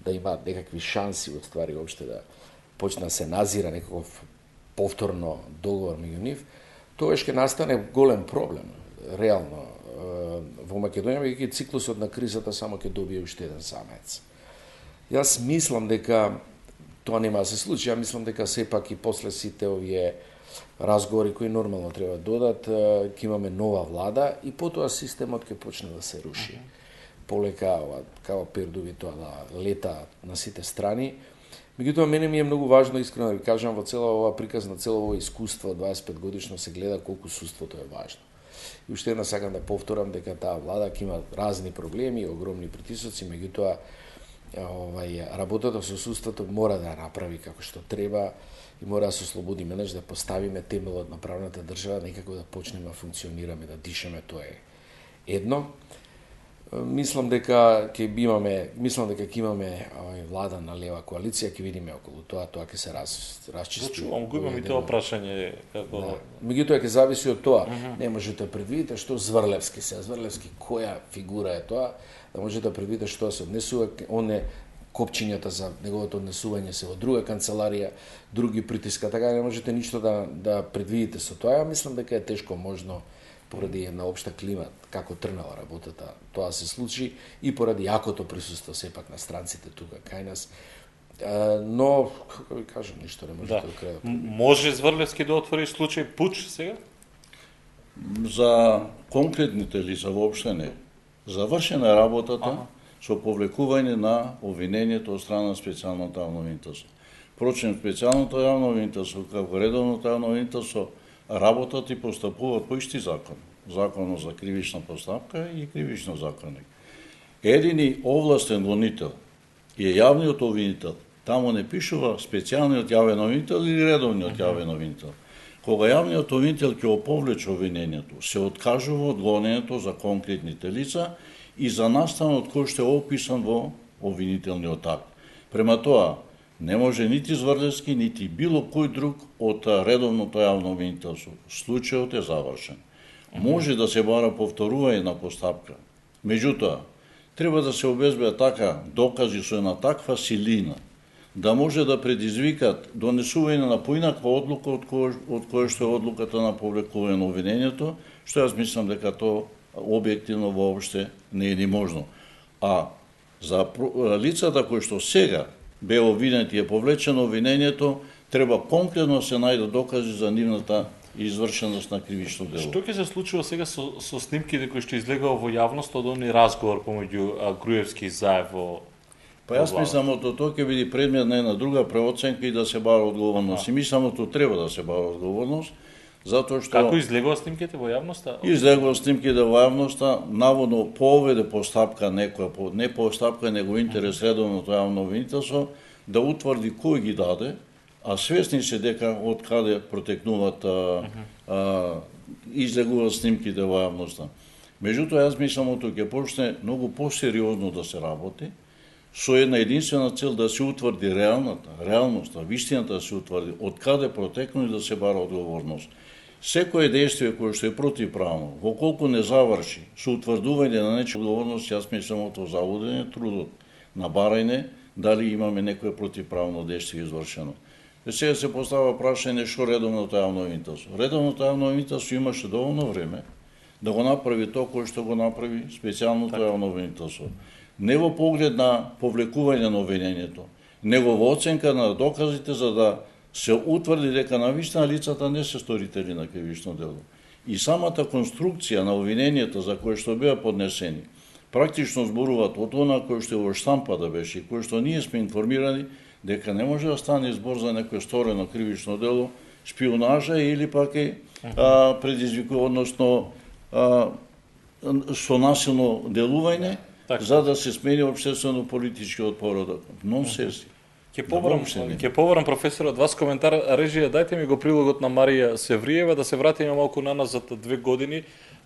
да имаат некакви шанси од ствари уопште да почне да се назира некаков повторно договор меѓу нив, тогаш ќе настане голем проблем, реално. Во Македонија, веќе циклусот на кризата само ќе добие уште еден самец. Јас мислам дека тоа нема да се случи, ја мислам дека сепак и после сите овие разговори кои нормално треба да додат, ќе имаме нова влада и потоа системот ќе почне да се руши. Полека, како пердуви тоа да лета на сите страни. Меѓутоа, мене ми е многу важно, искрено да ви кажам, во цела ова приказна, цело ова искуство, 25 годишно се гледа колку суството е важно. И уште една сакам да повторам дека таа влада ќе има разни проблеми, огромни притисоци, меѓутоа работата со суството мора да ја направи како што треба и мора да се ослободи менеж да поставиме темелот на правната држава, некако да почнеме да функционираме, да дишаме, тоа е едно. Мислам дека ќе имаме влада на лева коалиција, ќе видиме околу тоа ќе се расчисти. Чувам го, имам и тоа прашање како. Да. Меѓутоа ќе зависи од тоа. Не можете да предвидите што Зврлевски која фигура е тоа, да можете да предвидите што се однесува, копчињата за неговото однесување се во друга канцеларија, други притиска, така не можете ништо да предвидите со тоа. Мислам дека е тешко можно поради една општа клима, како трнава работата, тоа се случи и поради јакото присуство сепак на странците тука кај нас. Но, како ви кажам, ништо не може да крај. Може Зврлевски да отвори случај пуч сега? За конкретните лица воопште не. Завршена работата со повлекување на обвинението од страна на специјалното јавно обвинителство. Впрочем, специјалното јавно обвинителство, како редовното јавно обвинителство, работат и постапуваат по исти закон. Законот за кривична постапка и кривично законник. Едини овластен гонител е јавниот обвинител. Таму не пишува специјалниот јавен обвинител или редовниот јавен обвинител. Кога јавниот обвинител ќе оповлече обвинението, се откажува од гонењето за конкретните лица и за настанот кој што е описан во обвинителниот акт. Према тоа, не може нити Зврлевски, нити било кој друг од редовното јавно обвинителство. Случајот е завршен. Може да се бара повторување на постапка. Меѓутоа, треба да се обезбедат така докази со една таква силина, да може да предизвикат донесување на поинаква одлука од која што е одлуката на повлекување на обвинението, што јас мислам дека тоа објективно воопште не е ни можно. А за лицата кои што сега бе обвинети и е повлечено обвинението, треба конкретно се најдат докази за нивната извршеност на кривично дело. Што ќе се случува сега со снимките кои што излегува во јавност од оној разговор помеѓу Груевски и Заев во Па јас мислам од тоа ќе биде предмет на една друга преоценка и да се бара одговорност. И мислам од тоа треба да се бара одговорност, затоа што Како излегува снимките во јавноста? Излегува снимките во јавноста, наводно поведе постапка некоја, не постапка, него интерес редовното јавно обвинителство, да утврди кој ги даде, а свесни се дека од каде протекнуваат излегуваат снимките во јавноста. Меѓутоа, јас мислам од тоа ќе почне многу посериозно да се работи, со една единствена цел да се утврди реалноста, вистината да се утврди, од каде протекну и да се бара одговорност. Секое действие кое што е противправно, во колку не заврши со утврдување на нечија одговорност, јас мислам од тоа заводење трудот на барање дали имаме некое противправно действие извршено. Сега се постава прашање што редовното јавно обвинителство. Редовното јавно обвинителство имаше доволно време да го направи тоа кое што го направи специјалното јавно обвинителство. Не во поглед на повлекување на обвинението, него во оценка на доказите за да се утврди дека навистина лицата не се сторители на кривично дело. И самата конструкција на обвиненијата за кои што беа поднесени, практично зборуваат од она кој што во штампата беше и кој што ние сме информирани дека не може да стане збор за некој сторено кривично дело, шпионажа или пак е предизвикува, односно со насилно делување, за да се смени општествено-политичкиот породок. Нонсенси. Ќе побарам професорот вас коментар. Режија, дајте ми го прилогот на Марија Севриева, да се вратиме малку наназад 2 години.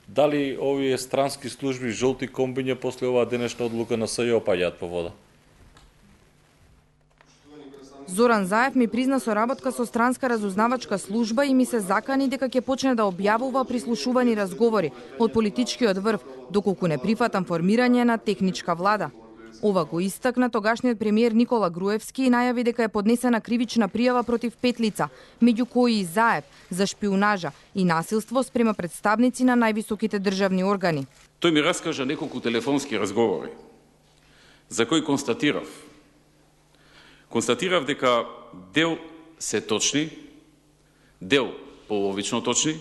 Дали овие странски служби, жолти комбиња, после оваа денешна одлука на СЈО паѓаат по вода? Зоран Заев ми призна соработка со странска разузнавачка служба и ми се закани дека ќе почне да објавува прислушувани разговори од политичкиот врв, доколку не прифатам формирање на техничка влада. Ова го истакна тогашниот премиер Никола Груевски и најави дека е поднесена кривична пријава против 5 лица, меѓу кои и Заев, за шпионажа и насилство спрема представници на највисоките државни органи. Тој ми раскажа неколку телефонски разговори, за кои констатирав дека дел се точни, дел половично точни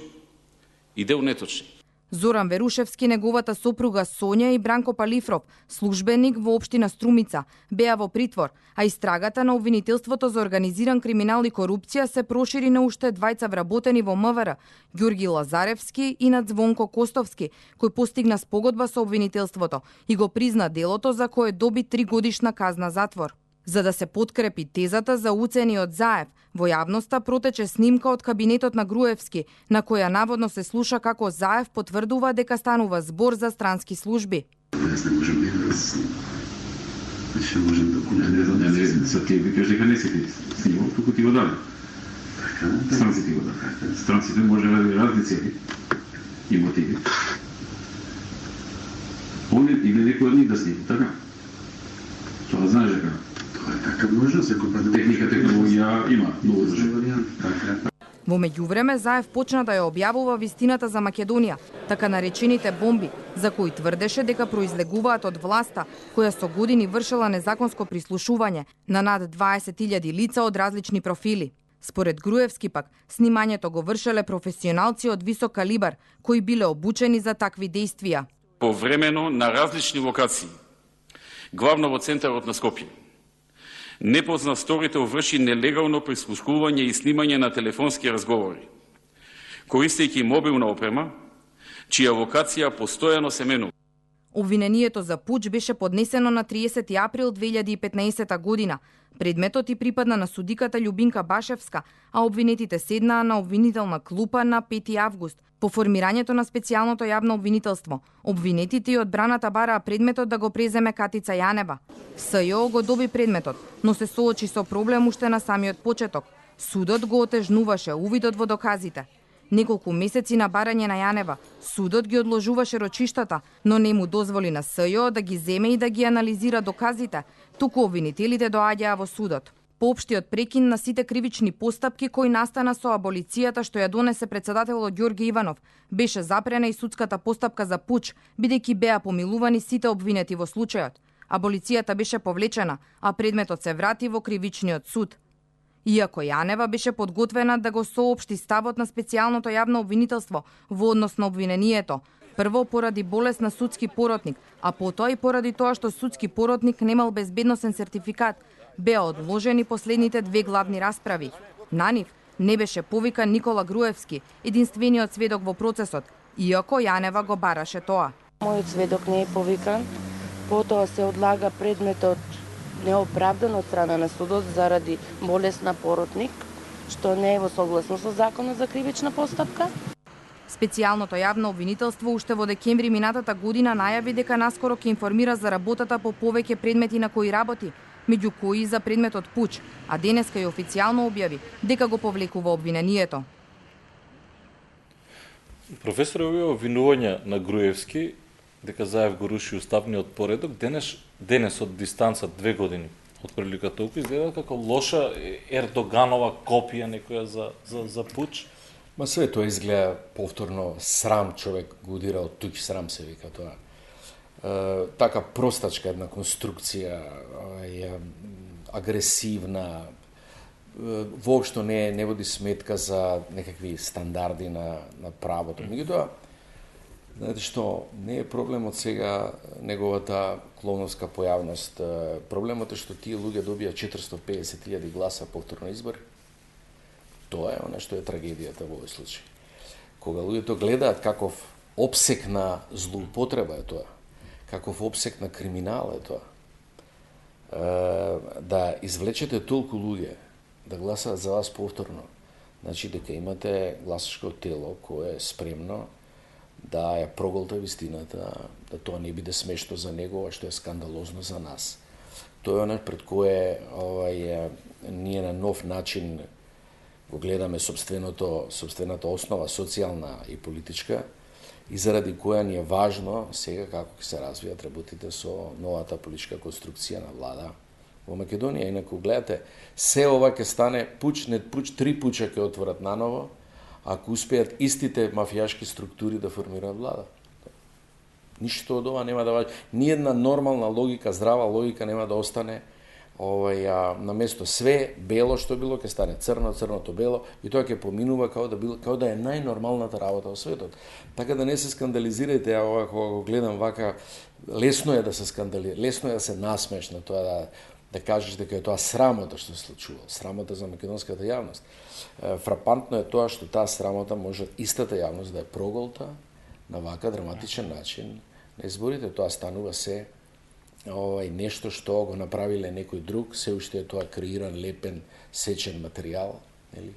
и дел неточни. Зоран Верушевски, неговата сопруга Сонја и Бранко Палифров, службеник во општина Струмица, беа во притвор, а истрагата на обвинителството за организиран криминал и корупција се прошири на уште двајца вработени во МВР, Ѓурги Лазаревски и на Звонко Костовски, кој постигна спогодба со обвинителството и го призна делото за кое доби 3 годишна казна затвор. За да се подкрепи тезата за уцени од Заев, во јавноста протече снимка од кабинетот на Груевски, на која наводно се слуша како Заев потврдува дека станува збор за странски служби. Јас не можам да Значи, можем да не, са ти викаш дека не си ти снимал, туку ти го даде. Така, странците го даде. Странците може да разни цели и мотиви. Он или некој од нив да сними, така? Тоа знаеш дека? Тоа е така, може да се купа. Техника, технологија има многу варијанти. Така. Во меѓувреме, Заев почна да ја објавува вистината за Македонија, така наречените бомби, за кои тврдеше дека произлегуваат од власта, која со години вршела незаконско прислушување на над 20.000 лица од различни профили. Според Груевски пак, снимањето го вршеле професионалци од висок калибар, кои биле обучени за такви дејствија. Повремено на различни локации, главно во центарот на Скопје, непознат сторител врши нелегално прислушкување и снимање на телефонски разговори, користејќи мобилна опрема, чија локација постојано се менува. Обвинението за пуч беше поднесено на 30 април 2015 година. Предметот и припадна на судиката Љубинка Башевска, а обвинетите седнаа на обвинителна клупа на 5 август. По формирањето на специјалното јавно обвинителство, обвинетите и одбраната бараа предметот да го преземе Катица Јанева. СЈО го доби предметот, но се соочи со проблем уште на самиот почеток. Судот го отежнуваше увидот во доказите. Неколку месеци на барање на Јанева, судот ги одложуваше рочиштата, но не му дозволи на СЈО да ги земе и да ги анализира доказите, туку обвинителите доаѓаа во судот. По општиот прекин на сите кривични постапки кои настана со аболицијата што ја донесе председателот Ѓорги Иванов, беше запрена и судската постапка за пуч, бидејќи беа помилувани сите обвинети во случајот. Аболицијата беше повлечена, а предметот се врати во кривичниот суд. Иако Јанева беше подготвена да го соопшти ставот на специјалното јавно обвинителство во однос на обвинението, прво поради болест на судски поротник, а потоа и поради тоа што судски поротник немал безбедносен сертификат, беа одложени последните две главни расправи. На нив не беше повикан Никола Груевски, единствениот сведок во процесот, иако Јанева го бараше тоа. Мојот сведок не е повикан, потоа се одлага предметот неоправдан од страна на судот заради болест на поротник, што не е во согласност со законот за кривична постапка. Специјалното јавно обвинителство уште во декември минатата година најави дека наскоро ќе информира за работата по повеќе предмети на кои работи, меѓу кои за предметот пуч, а денеска и официјално објави дека го повлекува обвинението. Професор, овие обвинувања на Груевски дека Заев го руши уставниот поредок, денес од дистанца 2 години од прилика толку изгледа како лоша Ердоганова копија некоја за пуч. Ма све тоа изгледа повторно срам, човек го удира од туѓ срам, се вика тоа. Така простачка една конструкција, агресивна, воопшто не води сметка за некакви стандарди на правото. Меѓутоа, знаете што, не е проблемот сега неговата клоновска појавност. Проблемот е што тие луѓе добија 450.000 гласа повторно избори. Тоа е она што е трагедијата во овој случај. Кога луѓето гледаат каков опсек на злоупотреба е тоа, каков опсек на криминал е тоа, да извлечете толку луѓе да гласаат за вас повторно, значи дека имате гласачко тело кое е спремно да ја проголта вистината, да тоа не биде смешно за него, а што е скандалозно за нас. Тоа е она пред кое ние на нов начин го гледаме собствената основа, социјална и политичка, и заради која ни е важно сега како ќе се развијат работите со новата политичка конструкција на влада во Македонија. Инаку гледате, се ова ќе стане пуч, не пуч, 3 пуча ќе отворат наново, ако успеат истите мафијашки структури да формираат влада. Ништо од ова нема да важи. Ниедна нормална логика, здрава логика нема да остане. На место све бело што било ќе стане црно, црното бело, и тоа ќе поминува како да е најнормалната работа во светот. Така да не се скандализирате, кога го гледам вака, лесно е да се скандалира, лесно е да се насмееш на тоа, да кажеш дека е тоа срамота што се случува, срамота за македонската јавност. Фрапантно е тоа што таа срамота може истата јавност да е проголта на вака драматичен начин на изборите. Тоа станува се нешто што го направиле некој друг, се уште е тоа креиран, лепен, сечен материјал, нели?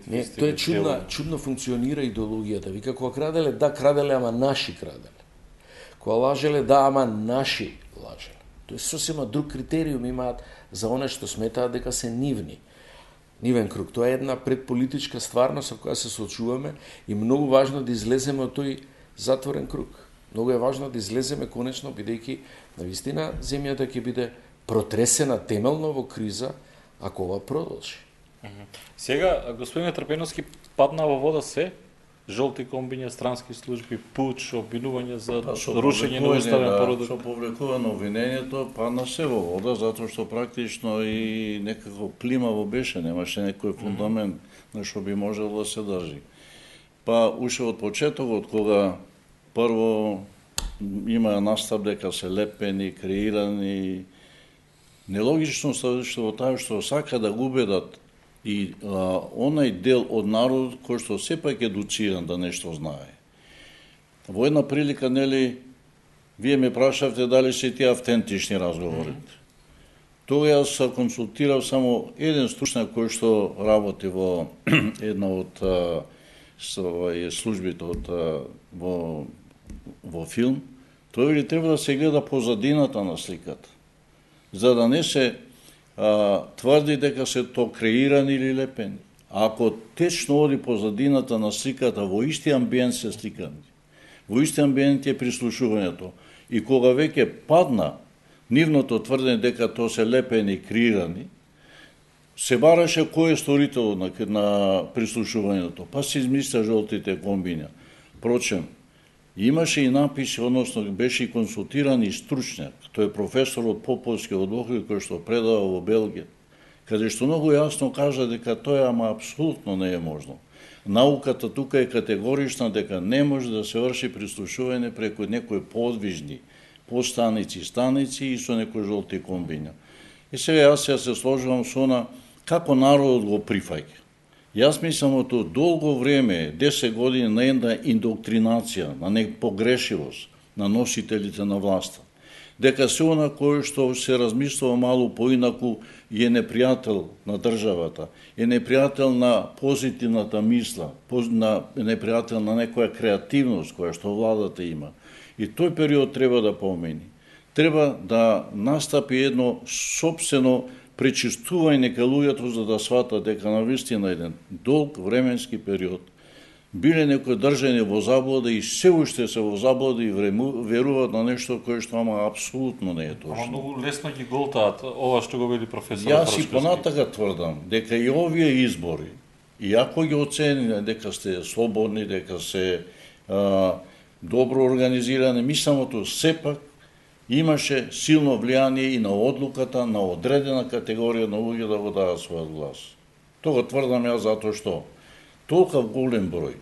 Не, тоа е чудно функционира идеологијата. Вика, кога краделе, да краделе, ама наши краделе. Кога лажеле, да, ама наши лажеле. Тоест сосема друг критериум имаат за оне што сметаат дека се нивни. Нивен круг. Тоа е една предполитичка стварност со која се соочуваме и многу важно да излеземе од тој затворен круг. Многу е важно да излеземе конечно, бидејќи навистина земјата ќе биде протресена темелно во криза ако ова продолжи. Сега, господине Трпеновски, падна во вода се жолти комбиња, странски служби, пуч, обвинување за рушење на уставен поредок. Со повлекува на обвинението падна се во вода, затоа што практично и некако климаво беше, немаше некој фундамент на што би можело да се држи. Па уште од почетокот, кога прво има настап дека се лепени, креирани, нелогичноста што во таа што сака да го убедат и онај дел од народот кој што сепак е едуциран да нешто знае. Во една прилика, нели, вие ме прашавте дали се тие автентични разговорите. Тога јас консултирав само еден стручњак кој што работи во една од службите во филм. Тој вели треба да се гледа позадината на сликата, за да не се тврди дека се то креирани или лепени. Ако течно оди позадината на сликата, во исти амбиент се сликани, во исти амбиент е прислушувањето. И кога веќе падна нивното тврдење дека то се лепени и креирани, се бараше кој е сторител на прислушувањето, па се измисля жолтите комбиња. Впрочем, имаше и написи, односно беше и консултиран и стручњак. Тој е професор од Поповскиот Охрид кој што предава во Белгија, каде што многу јасно кажа дека тоа ама апсолутно не е можно. Науката тука е категорична дека не може да се врши прислушување преку некои подвижни подстаници, станици и со некои жолти комбиња. И сега јас се сложувам со она како народот го прифаќа. Јас мислам од долго време, 10 години на една индоктринација, на погрешивост на носителите на власта, дека се она кој што се размислува малку поинаку е непријател на државата, е непријател на позитивната мисла, непријател на некоја креативност која што владата има. И тој период треба да помени. Треба да настапи едно сопствено пречистување кај луѓето за да сватат дека навистина еден долг временски период биле некои држани во заблуда и се уште се во заблуда и веруваат на нешто кое што ама апсолутно не е точно. Ама многу лесно ги голтаат ова што го вели професор. Јас и понатака тврдам дека и овие избори, иако ги оцениле дека сте слободни, дека се добро организирани, мислам сепак имаше силно влијание и на одлуката на одредена категорија на луѓе да го дадат својот глас. Тоа тврдам јас затоа што толку голем број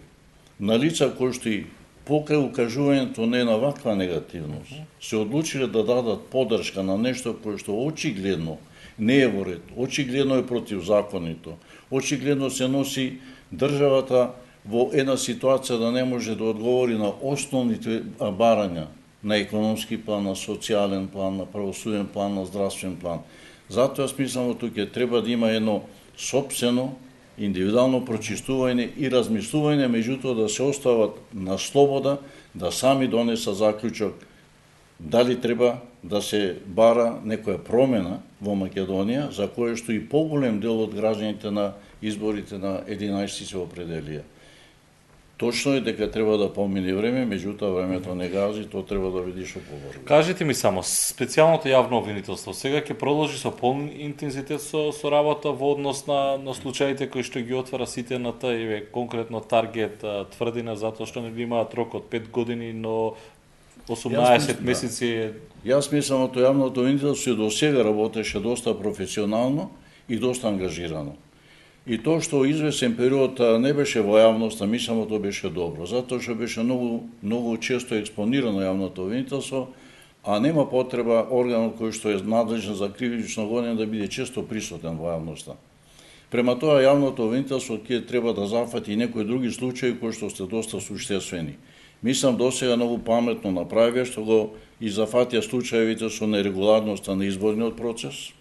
на лица кои што и покрај укажувањето не на ваква негативност се одлучиле да дадат поддршка на нешто кое што очигледно не е во ред, очигледно е противзаконито, очигледно се носи државата во една ситуација да не може да одговори на основните барања на економски план, на социјален план, на правосуден план, на здравствен план. Затоа смислам тука треба да има едно сопствено, индивидуално прочистување и размислување, меѓутоа да се остават на слобода, да сами донесат заклучок дали треба да се бара некоја промена во Македонија, за кое што и поголем дел од граѓаните на изборите на 11 се определија. Точно е дека треба да помине време, меѓутоа времето не гази, тоа треба да види што побрзо. Кажете ми само, специјалното јавно обвинителство сега ќе продолжи со полн интензитет со работа во однос на случаите кои што ги отвара сите на тај конкретно таргет тврдина, затоа што не имаат рок од 5 години, но 18 месеци. Јас мислам тоа јавното обвинителство до сега работеше доста професионално и доста ангажирано. И тоа што извесен период не беше во јавноста, мислам тоа беше добро, затоа што беше многу често експонирано јавното обвинителство, а нема потреба органот кој што е надлежен за кривично гонење да биде често присутен во јавноста. Према тоа јавното обвинителство ќе треба да зафати и некои други случаи кои што се доста суштествени. Мислам досега многу паметно направија што го и зафатија случаевите со нерегуларноста на изборниот процес.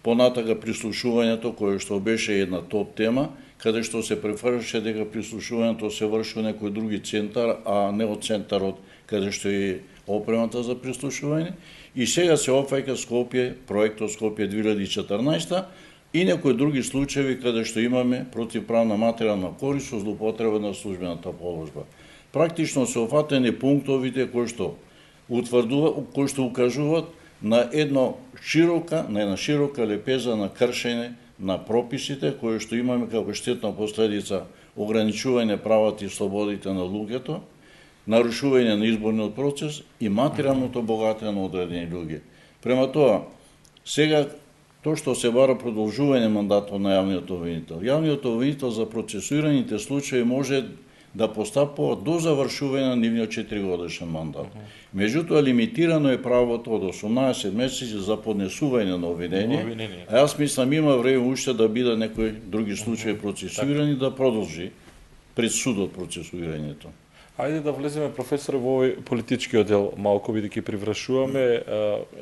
Понатака прислушувањето, кое што беше една топ тема, каде што се префраше дека прислушувањето се врши во некој други центар, а не од центарот каде што е опремата за прислушување и сега се опфаќа Скопје, проектот Скопје 2014 и некои други случаи каде што имаме противправна материјална корист со злоупотреба на службената положба. Практично се офатени пунктовите кои што укажуваат на една широка лепеза на кршење на прописите кои што имаме како штетна последица ограничување правата и слободите на луѓето, нарушување на изборниот процес и материјалното богатење на одредени луѓе. Према тоа, сега тоа што се бара продолжување мандатот на јавниот обвинител. Јавниот обвинител за процесуираните случаи може да постапува до завршување на нивниот 4-годишен мандат. Меѓутоа, лимитирано е правото од 18 месеци за поднесување на обвинение, а јас мислам има време уште да бидат некои други случаи процесуирани, да продолжи пред судот процесуирањето. Ајде да влеземе, професоре, во овој политички оддел малку, бидејќи привршуваме,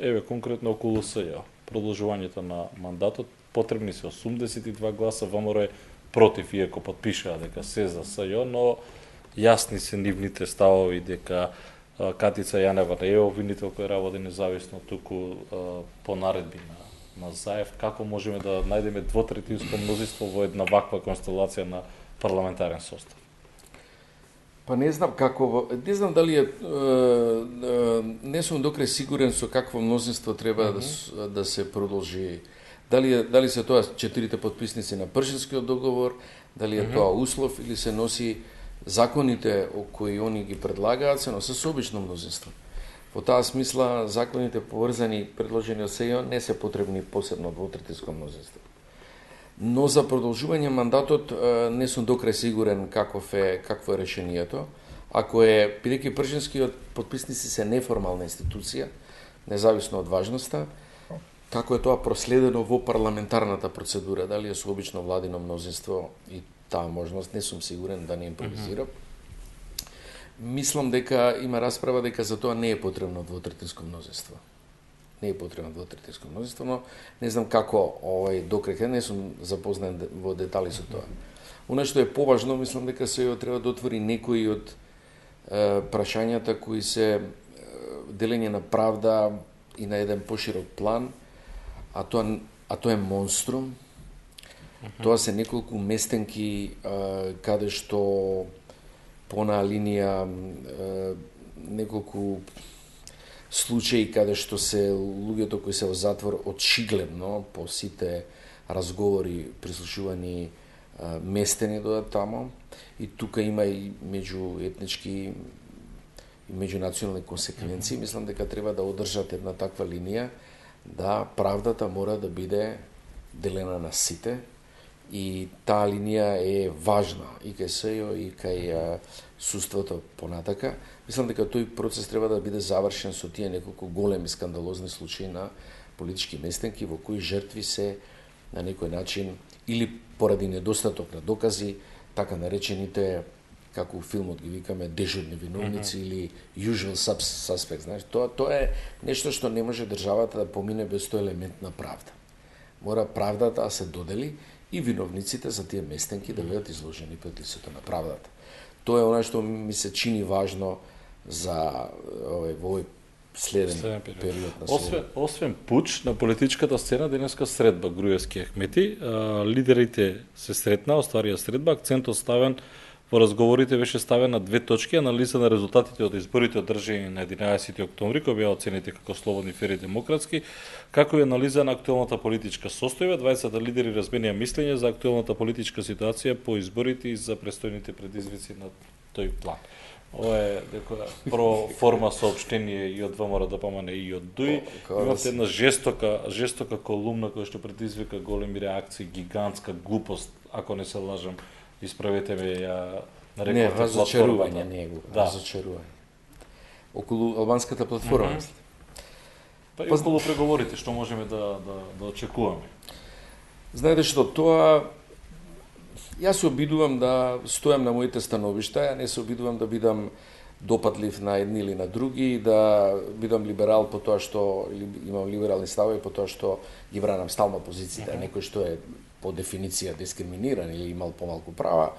еве конкретно околу СЈ, продолжувањето на мандатот, потребни се 82 гласа, ВМРО е против, иако подпишаа дека се за СЈ, но јасни се нивните ставови дека Катица Јанева не е обвинител кој работи независно, туку по наредби на Заев. Како можеме да најдеме двотретинско мнозинство во една ваква констелација на парламентарен состав? Па не знам како, не знам дали е, не сум докрај сигурен со какво мнозинство треба да се продолжи. Дали се тоа 4 подписници на Пршинскиот договор, дали е тоа услов или се носи законите кои они ги предлагаат, се носи со обично мнозинство. Во таа смисла, законите поврзани предложени од СЈ не се потребни посебно двотретинско мнозинство. Но за продолжување мандатот не сум докрај сигурен какво е решението. Ако е, бидејќи Пршинскиот подписници се неформална институција, независно од важноста, како е тоа проследено во парламентарната процедура, дали е со обично владино мнозинство и таа можност, не сум сигурен да не импровизирам. Мислам дека има расправа дека за тоа не е потребно двотретинско мнозинство. Не е потребно двотретинско мнозинство, но не знам како докрека, не сум запознат во детали со тоа. Она што е поважно, мислам дека СЈ треба да отвори некои од прашањата кои се делење на правда и на еден поширок план, а тоа е монструм. Тоа се неколку местенки каде што по онаа линија неколку случаи каде што се луѓето кои се во затвор одшигледно по сите разговори, прислушувани местени додат тамо, и тука има и меѓуетнички и меѓунационални консеквенции. Мислам дека треба да одржат една таква линија, да правдата мора да биде делена на сите, и таа линија е важна и кај СЈ и кај судството понатака. Мислам дека тој процес треба да биде завршен со тие неколку големи скандалозни случаи на политички местенки во кои жртви се на некој начин или поради недостаток на докази, така наречените, како у филмот ги викаме, дежурни виновници или usual suspects. Знаеш, тоа е нешто што не може државата да помине без тој елемент на правда. Мора правдата да се додели и виновниците за тие местенки да бидат изложени пред лицето на правдата. Тоа е она што ми се чини важно за овој следен период на следен. Освен пуч на политичката сцена, денеска средба Груевски Ахмети, лидерите се сретна, остварија средба, акцентот ставен во разговорите беше ставен на 2 точки: анализа на резултатите од изборите одржани на 11 октомври, кои беа оценети како слободни, фер и демократски, како и анализа на актуелната политичка состојба. Двајцата лидери разменија мислење за актуелната политичка ситуација по изборите и за престојните предизвици на тој план. Ова е про форма соопштение и од ВМРО ДПМН и од ДУИ. Имате една жестока колумна која што предизвика големи реакции, гигантска глупост, ако не се лажам. Исправете ме, ја нарекувате платформата. Не, разочарување. Околу албанската платформа, мислите? Па и околу преговорите, што можеме да очекуваме? Знаете што, тоа... Јас се обидувам да стојам на моите становишта, не се обидувам да бидам допадлив на едни или на други, да бидам либерал по тоа што имам либерални ставови, по тоа што ги бранам стално позициите, некој што е по дефиниција дискриминиран или имал помалку права.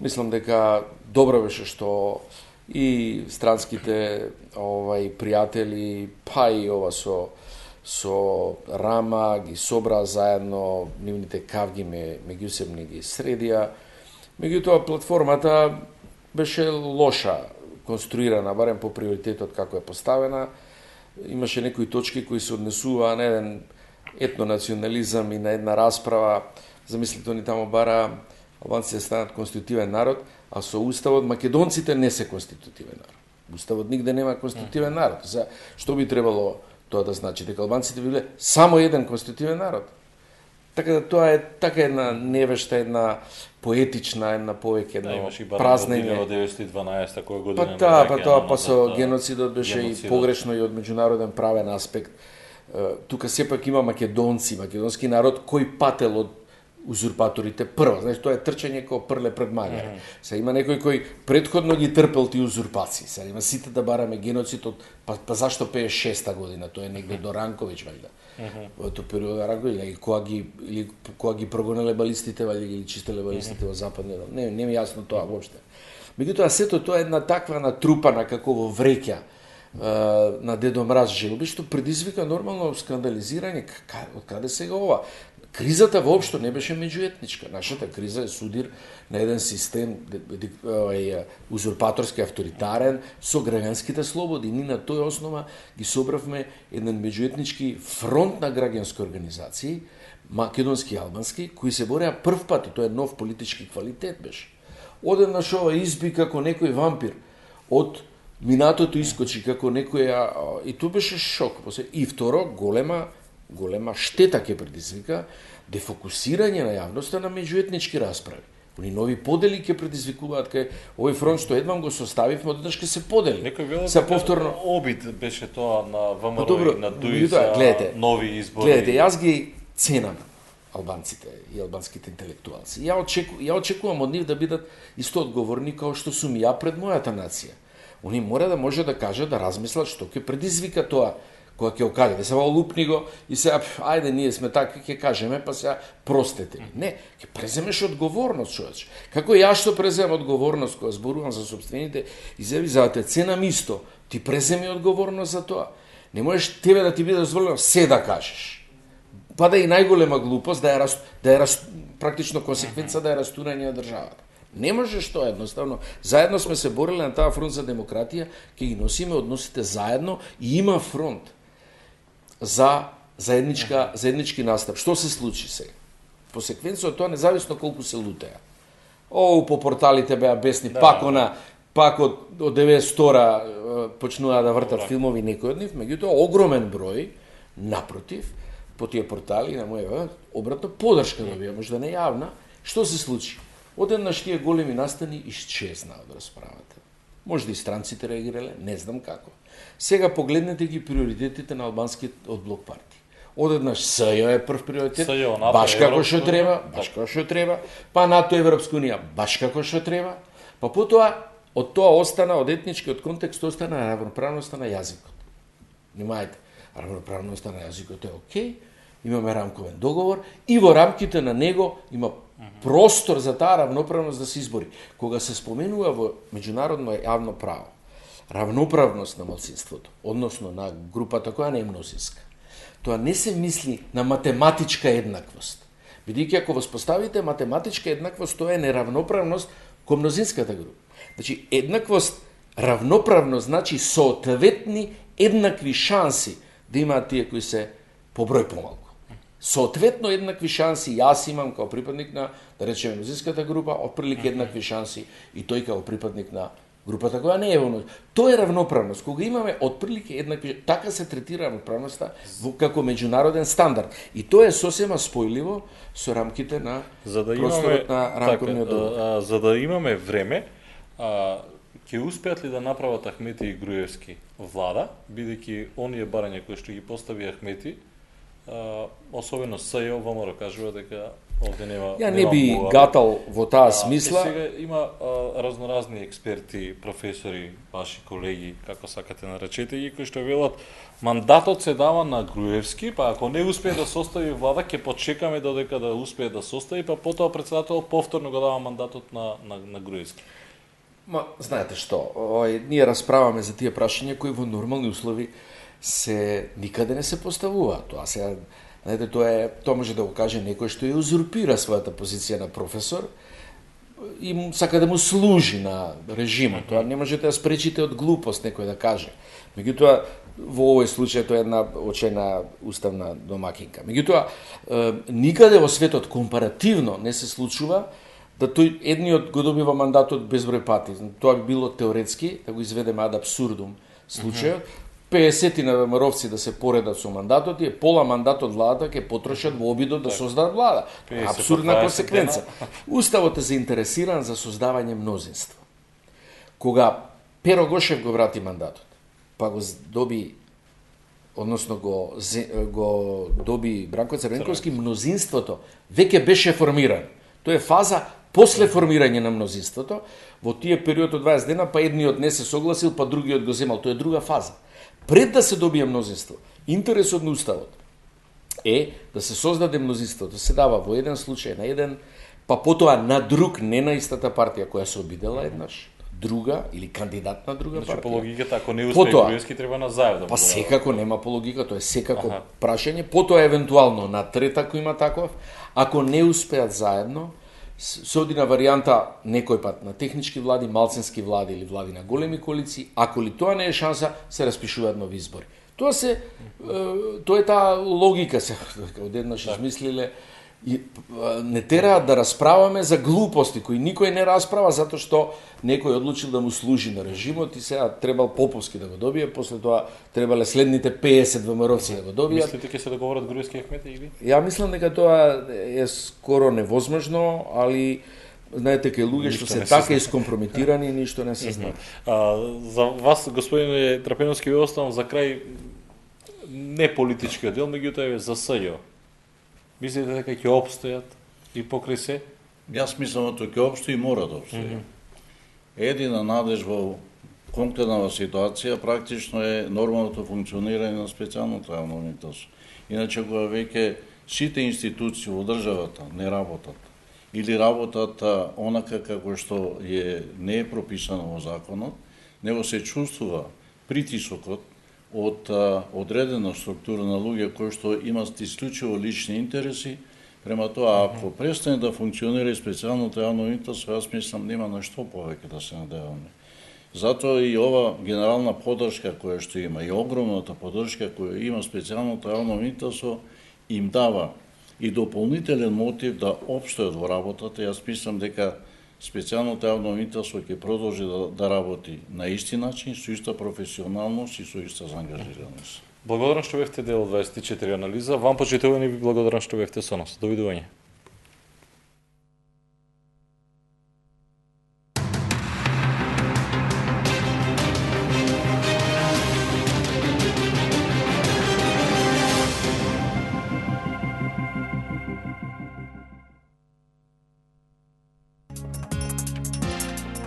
Мислам дека добро беше што и странските пријатели, па и ова со Рама ги собраа заедно, нивните кавги меѓусебни ги средија. Меѓутоа платформата беше лоша конструирана, барем по приоритетот како е поставена. Имаше некои точки кои се однесуваа на еден етнонационализам и на една расправа. Замислите, они таму бара албанците да станат конститутивен народ, а со уставот македонците не се конститутивен народ. Уставот нигде нема конститутивен народ. За што би требало тоа да значи? Дека албанците би биле само еден конститутивен народ. Така да тоа е така една невешта, една поетична, една повеќе едно празнење. Од 1912 која година. Па со геноцидот беше и погрешно и од меѓународен правен аспект. Тука сепак има македонски народ кој пател од узурпаторите прво. Значи, тоа е трчање како прле пред магаре. Сега има некој кој предходно ги трпел тие узурпации. Сега има сите да бараме геноцид од па зашто 56-та година, тоа е негде до Ранковиќ вајда. Во тој период Ранковиќ или кога ги прогонеле балистите, вајда ги чистеле балистите во западниот дел. Не ми јасно тоа воопште. Меѓутоа сето тоа е една таква натрупана како во вреќа на Дедо Мраз желби, што предизвика нормално скандализирање. Од каде сега ова? Кризата воопшто не беше меѓуетничка. Нашата криза е судир на еден систем узурпаторски, авторитарен, со граѓанските слободи. Ни на тој основа ги собравме еден меѓуетнички фронт на граѓански организации, македонски и албански, кои се бореа прв пат, и тоа е нов политички квалитет беше. Одеднаш ова изби како некој вампир, од минатото искочи како некој, и тоа беше шок. И второ, голема штета ќе предизвика дефокусирање на јавноста на меѓуетнички расправи. Они нови подели ќе предизвикуваат кај овој фронт што едвам го составивме, одеднаш ќе се подели. Некој вело се повторно обид беше тоа на ВМРО и на Дуица, нови избори. Гледате, јас ги ценам албанците и албанските интелектуалци. Ја очекувам од нив да бидат исто одговорни како што сум ја пред мојата нација. Они мора да може да кажат, да размислат што ќе предизвика тоа кога ќе окаде, се лупни го и се ајде ние сме така ќе кажеме, па сега простете. Не, ќе преземеш одговорност, човече. Како јас што преземам одговорност кога зборувам за сопствените изјави, за да те ценам исто, ти преземи одговорност за тоа. Не можеш тебе да ти биде дозволено се да кажеш. Па да и најголема глупост да е практично консеквенца да е растурање на државата. Не можеш тоа едноставно. Заедно сме се борили на таа фронт за демократија, ќе ги носиме односите заедно и има фронт за заеднички настап. Што се случи сега? По секвенца од тоа, независно колку се лутеа. По порталите беа бесни, пак од 92-ра почнуваа да вртат филмови некои од нив, меѓутоа огромен број, напротив, по тие портали на моја обратно поддршка добија, може да не јавна. Што се случи? Одеднаш тие големи настани исчезнаа од расправата. Може да и странците реагирале, не знам како. Сега погледнете ги приоритетите на албанскиот од блок партии. Одеднаш СЈО е прв приоритет, баш како што треба, па НАТО, Европска унија, баш како што треба, па потоа од тоа остана, од етничкиот контекст остана равноправноста на јазикот. Внимајте, равноправноста на јазикот е окей, имаме рамковен договор и во рамките на него има простор за таа равноправност да се избори. Кога се споменува во меѓународно јавно право равноправност на малцинството, односно на групата која не е мнозинска, тоа не се мисли на математичка еднаквост. Бидејќи ако воспоставите математичка еднаквост, тоа е неравноправност кон мнозинската група. Значи, еднаквост, равноправност значи соодветни еднакви шанси да имаат тие кои се по број помалку. Соодветно еднакви шанси јас имам како припадник на, да речеме, мнозинската група, отприлike еднакви шанси и тој како припадник на групата која не е во мнозинство. Тоа е равноправност. Кога имаме отприлike еднакви, така се третира равноправноста како меѓународен стандард. И тоа е сосема спојливо со рамките на просторот на рамковниот договор. За да имаме време, ќе успеат ли да направат Ахмети и Груевски влада, бидејќи оние барања кои што ги постави Ахмети, особено СЈО, ВМРО кажува дека овде нема. Ја не би гатал во таа смисла. Сега има разноразни експерти, професори, ваши колеги, како сакате наречете ги, кои што велат мандатот се дава на Груевски, па ако не успее да состави влада, ќе почекаме додека да успее да состави, па потоа председател повторно го дава мандатот на Груевски. Знаете што, ние расправаме за тие прашања кои во нормални услови се никаде не се поставуваат. Тоа сега, знаете, тоа може да го каже некој што ја узурпира својата позиција на професор и сака да му служи на режимот. Тоа не можете да спречите од глупост некој да каже. Меѓутоа, во овој случај тоа е една очена уставна домакинка. Меѓутоа, никаде во светот компаративно не се случува да тој едниот го добива мандатот безброј пати. Тоа би било теоретски, да го изведеме ад абсурдум случајот. 50 на ВМРО-вци да се поредат со мандатот и пола мандат од владата ќе потрошат во обидот да создадат влада. Абсурдна консеквенца. Уставот е заинтересиран за создавање мнозинство. Кога Перо Гошев го врати мандатот, па го доби, односно го доби Бранко Црвенковски, мнозинството веќе беше формирано. Тоа е фаза после формирање на мнозинството. Во тие период од 20 дена, па едниот не се согласил, па другиот го земал. Тоа е друга фаза. Пред да се добие мнозинство, интересот на уставот е да се создаде мнозинство, да се дава во еден случај на еден, па потоа на друг, не на истата партија која се обидела еднаш, друга или кандидат на друга партија. По логиката, ако не успее Груевски, треба на заедно. Па секако нема по логика, тоа е секако прашање, потоа евентуално на трета ако има таков, ако не успеат заедно, се оди на варијанта некој пат на технички влади, малцински влади или влади на големи коалиции. Ако ли тоа не е шанса, се распишуваат нови избори. Тоа е таа логика се одеднаш измислиле и не тераат да расправаме за глупости кои никој не расправа затоа што некој одлучил да му служи на режимот и сега требал Поповски да го добие, после тоа требале следните 50 ВМРО-вци да го добијат. Мислите ќе се договорат Груевски и Ахмети или? Ја мислам дека тоа е скоро невозможно, али знаете кај луѓе што се така искомпрометирани ништо не се знае. За вас, господине Трапеновски, ви оставам за крај не политичкиот дел, меѓутоа е за СЈО. Мислите дека ќе опстојат и покрај се? Јас мислам дека ќе опстои и мора да опстои. Едина надеж во конкретна ситуација практично е нормалното функционирање на специјалното јавно обвинителство. Иначе кога веќе сите институции во државата не работат или работат онака како што не е прописано во законот, него се чувствува притисокот од одредена структура на луѓе кои што имаат исклучиво лични интереси. Према тоа, ако престане да функционира специјалното јавно обвинителство, јас мислам нема на што повеќе да се надеваме. Затоа и ова генерална поддршка која што има и огромната поддршка која има специјалното јавно обвинителство им дава и дополнителен мотив да опстојат во работата. Јас мислам дека специјалното јавно обвинителство ќе продолжи да работи на исти начин, со иста професионалност и со иста заангажираност. Благодарам што бевте дел од 24 анализа. Вам почитувани ви благодарам што бевте со нас. Довидување.